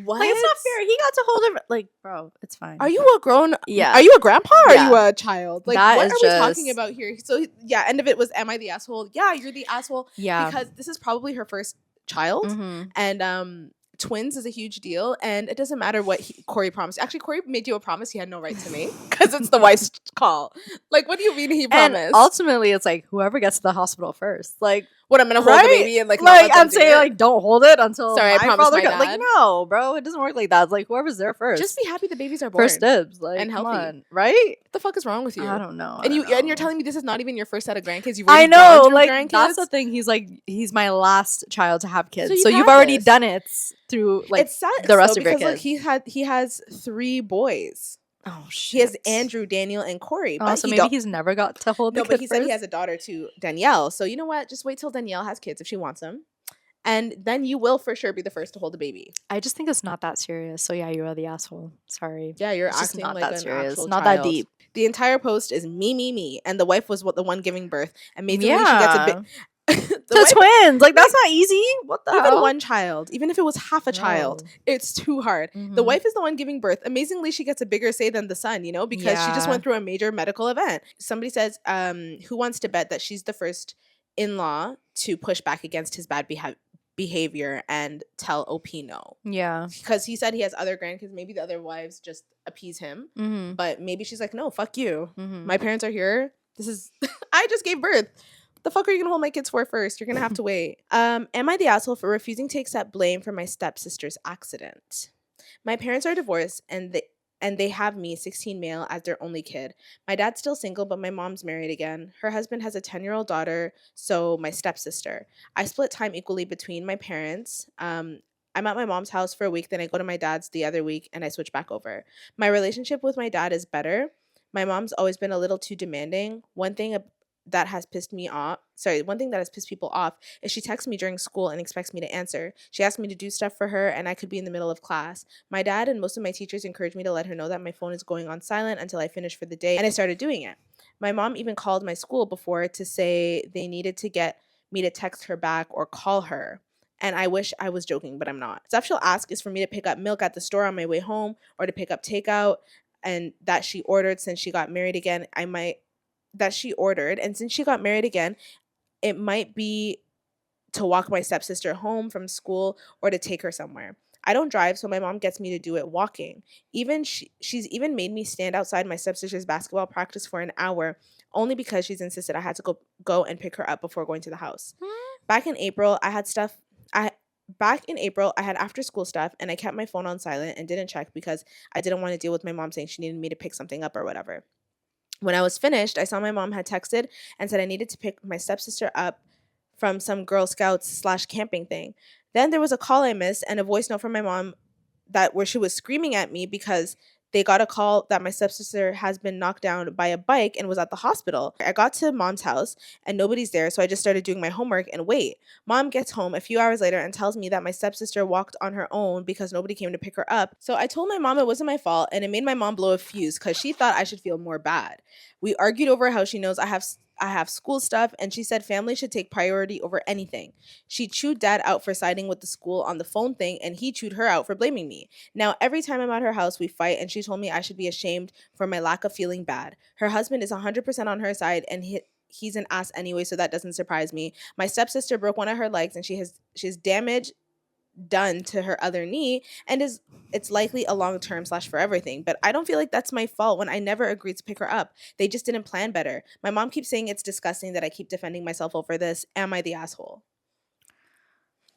B: what?
A: Like, it's not fair. He got to hold her. Like, bro, it's fine.
B: Are you a grown?
A: Yeah.
B: Are you a grandpa or
A: Yeah.
B: are you a child? Like,
A: That
B: what
A: is
B: are we talking
A: just-
B: about here? So yeah, end of it was, "Am I the asshole?" Yeah, you're the asshole
A: Yeah.
B: because this is probably her first child,
A: Mhm.
B: and twins is a huge deal, and it doesn't matter what Corey promised. Actually, Corey made you a promise he had no right to make because it's the wife's call. Like, what do you mean he promised?
A: And ultimately, it's like whoever gets to the hospital first. Like,
B: What, I'm gonna hold the baby and like not
A: like
B: let them
A: I'm
B: do
A: saying
B: it?
A: like don't hold it until
B: Sorry, I
A: my
B: promised
A: father
B: my
A: like
B: dad.
A: no, bro, it doesn't work like that. It's like whoever's there first.
B: Just be happy the babies are born.
A: First dibs, like
B: and
A: come
B: healthy.
A: on, right?
B: What the fuck is wrong with you?
A: I don't know.
B: And
A: you're
B: you're telling me this is not even your first set of grandkids. You've
A: I
B: already
A: know,
B: gone through
A: like
B: grandkids?
A: that's the thing. He's like he's my last child to have kids,
B: So
A: so
B: you've
A: you've
B: had
A: already
B: this.
A: done it through like
B: It sucks
A: the rest
B: though,
A: of your
B: because
A: kids.
B: look, he has 3 boys.
A: Oh shit.
B: He has Andrew, Daniel, and Corey.
A: Oh,
B: But
A: so
B: he
A: maybe he's never got to hold the
B: no,
A: kid
B: but he
A: first?
B: said he has a daughter too, Danielle. So you know what? Just wait till Danielle has kids if she wants them, and then you will for sure be the first to hold the baby.
A: I just think it's not that serious. So yeah, you're the asshole. Sorry.
B: Yeah, you're
A: It's just
B: acting
A: not
B: like
A: that
B: an
A: serious.
B: actual
A: Not
B: child.
A: that deep.
B: The entire post is me, and the wife was the one giving birth. Amazingly, she gets a bit.
A: To twins, like that's not easy. What the
B: even
A: hell?
B: one child, even if it was half a child, it's too hard. The
A: Mhm.
B: wife is the one giving birth. Amazingly, she gets a bigger say than the son, you know, because she just
A: Yeah.
B: went through a major medical event. Somebody says, who wants to bet that she's the first in-law to push back against his bad behavior and tell OP no?
A: Yeah.
B: Because he said he has other grandkids. Maybe the other wives just appease him,
A: Mm-hmm.
B: but maybe she's like, no, fuck you.
A: Mm-hmm.
B: My parents are here. This is I just gave birth. The fuck are you gonna hold my kids for first? You're gonna have to wait. Am I the asshole for refusing to accept blame for my stepsister's accident? My parents are divorced and they have me, 16 male, as their only kid. My dad's still single, but my mom's married again. Her husband has a 10-year-old daughter, so my stepsister. I split time equally between my parents. I'm at my mom's house for a week, then I go to my dad's the other week, and I switch back over. My relationship with my dad is better. My mom's always been a little too demanding. One thing that has pissed people off is she texts me during school and expects me to answer. She asks me to do stuff for her and I could be in the middle of class. My dad and most of my teachers encourage me to let her know that my phone is going on silent until I finish for the day, and I started doing it. My mom even called my school before to say they needed to get me to text her back or call her. And I wish I was joking, but I'm not. Stuff she'll ask is for me to pick up milk at the store on my way home or to pick up takeout, and that she ordered since she got married again. And since she got married again, it might be to walk my stepsister home from school or to take her somewhere. I don't drive, so my mom gets me to do it walking. She's even made me stand outside my stepsister's basketball practice for an hour, only because she's insisted I had to go and pick her up before going to the house. Back in April, I had after school stuff, and I kept my phone on silent and didn't check because I didn't want to deal with my mom saying she needed me to pick something up or whatever. When I was finished, I saw my mom had texted and said I needed to pick my stepsister up from some Girl Scouts / camping thing. Then there was a call I missed and a voice note from my mom where she was screaming at me because they got a call that my stepsister has been knocked down by a bike and was at the hospital. I got to mom's house and nobody's there, so I just started doing my homework and wait. Mom gets home a few hours later and tells me that my stepsister walked on her own because nobody came to pick her up. So I told my mom it wasn't my fault, and it made my mom blow a fuse because she thought I should feel more bad. We argued over how she knows I have school stuff, and she said family should take priority over anything. She chewed dad out for siding with the school on the phone thing, and he chewed her out for blaming me. Now, every time I'm at her house, we fight, and she told me I should be ashamed for my lack of feeling bad. Her husband is 100% on her side, and he's an ass anyway, so that doesn't surprise me. My stepsister broke one of her legs, and she has damage done to her other knee, and it's likely a long-term / forever thing, but I don't feel like that's my fault when I never agreed to pick her up. They just didn't plan better. My mom keeps saying it's disgusting that I keep defending myself over this. Am I the asshole?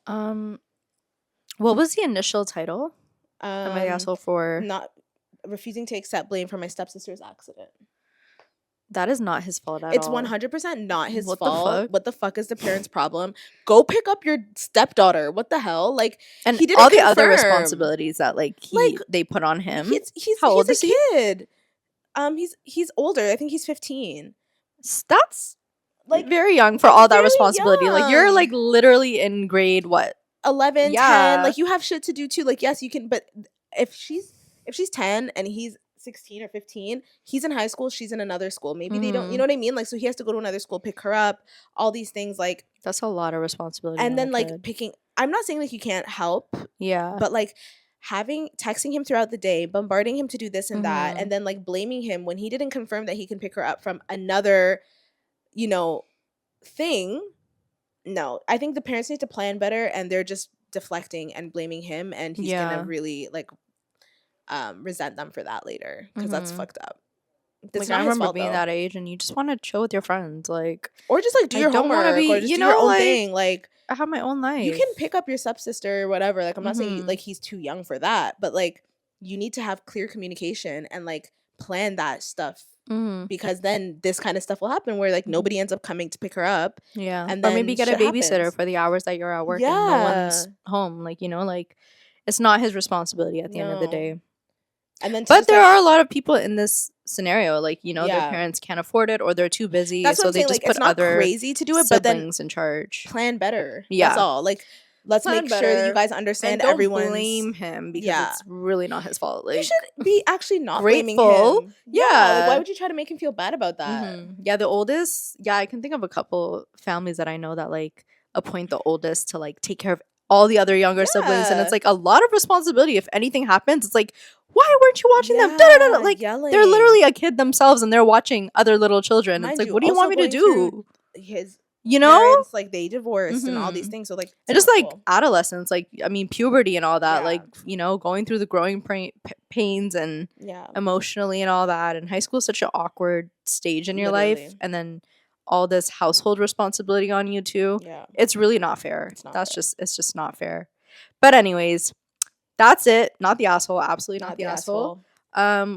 A: What was the initial title? Am I the asshole for
B: not refusing to accept blame for my stepsister's accident?
A: That is not his fault at
B: It's
A: all.
B: 100% not his
A: What the
B: fault.
A: fuck?
B: What the fuck is the parents' problem? Go pick up your stepdaughter. What the hell? Like,
A: And
B: he didn't
A: all the other
B: confirm.
A: responsibilities that they put on him.
B: How old is
A: he?
B: Kid. He's older. I think he's 15.
A: That's
B: Like
A: very young for all that
B: very
A: responsibility. Like you're
B: young.
A: like literally in grade what?
B: 11,
A: Yeah.
B: 10. Like you have shit to do too. Like yes, you can. But if she's 10 and he's 16 or 15, he's in high school. She's in another school. Maybe they don't. You know what I mean? Like so he has to go to another school, pick her up. All these things like
A: That's a lot of responsibility.
B: and
A: on
B: then
A: a
B: like
A: kid.
B: picking. I'm not saying like you can't help.
A: Yeah.
B: But like texting him throughout the day, bombarding him to do this and that,
A: Mhm.
B: and then like blaming him when he didn't confirm that he can pick her up from another, thing. No, I think the parents need to plan better, and they're just deflecting and blaming him, and he's gonna really like resent them for that later because that's
A: Mhm.
B: fucked up. It's
A: like
B: not
A: I
B: his
A: remember
B: fault,
A: being
B: though.
A: that age, and you just want to chill with your friends. Like,
B: Or just like do
A: I
B: your
A: don't wanna
B: homework,
A: be-
B: or just
A: you
B: do your
A: know,
B: own
A: like,
B: thing. Like
A: I have my own life.
B: you can pick up your stepsister or whatever. Like I'm not saying
A: Mhm.
B: like he's too young for that, but like you need to have clear communication and like plan that stuff,
A: Mhm.
B: because then this kind of stuff will happen where like nobody ends up coming to pick her up,
A: Yeah,
B: and
A: or
B: then
A: maybe get a
B: shit
A: babysitter
B: happens.
A: for the hours that you're at work and no one's
B: Yeah.
A: home. Like, like it's not his responsibility at the end of the
B: No.
A: day.
B: And then to
A: But
B: just
A: there
B: like
A: are a lot of people in this scenario, like, their
B: yeah,
A: parents can't afford it or they're too busy,
B: that's what
A: so
B: I'm
A: they
B: saying.
A: just
B: Like it's
A: put
B: not
A: other
B: crazy to do it, but then
A: siblings in charge.
B: plan better. That's
A: Yeah.
B: all. Like let's
A: Plan
B: make sure that you
A: better.
B: guys
A: And
B: understand
A: don't
B: everyone's.
A: blame him because
B: Yeah.
A: it's really not his fault. Like,
B: You should be actually not blaming
A: grateful.
B: him. Like
A: Yeah.
B: why would you try to make him feel bad about that?
A: Yeah, the oldest. Yeah, I can think of a couple families that I know that like appoint the oldest to like take care of all the other younger siblings, and it's
B: Yeah.
A: like a lot of responsibility. If anything happens, it's like, why weren't you watching them?
B: Yeah,
A: Like
B: yelling.
A: they're literally a kid themselves, and they're watching other little children.
B: Mind
A: It's like,
B: you,
A: what do you
B: also
A: want me to
B: going through
A: do?
B: his
A: You know,
B: parents, like they divorced and all these
A: Mhm.
B: things. So like
A: and
B: it's
A: just
B: not
A: like
B: cool.
A: adolescence, like I mean, puberty and all that.
B: Yeah.
A: Like going through the growing pains and
B: Yeah.
A: emotionally and all that. And high school is such an awkward stage in your life,
B: Literally.
A: and then all this household responsibility on you too.
B: Yeah.
A: It's really not fair.
B: It's not
A: That's
B: fair.
A: it's just not fair. But anyways, that's it. Not the asshole. Absolutely not the asshole.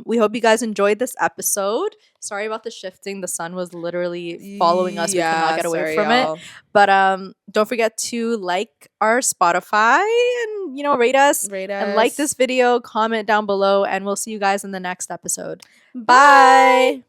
A: We hope you guys enjoyed this episode. Sorry about the shifting. The sun was literally following us. We could not get away from it. But don't forget to like our Spotify and rate us. And like this video, comment down below, and we'll see you guys in the next episode. Bye.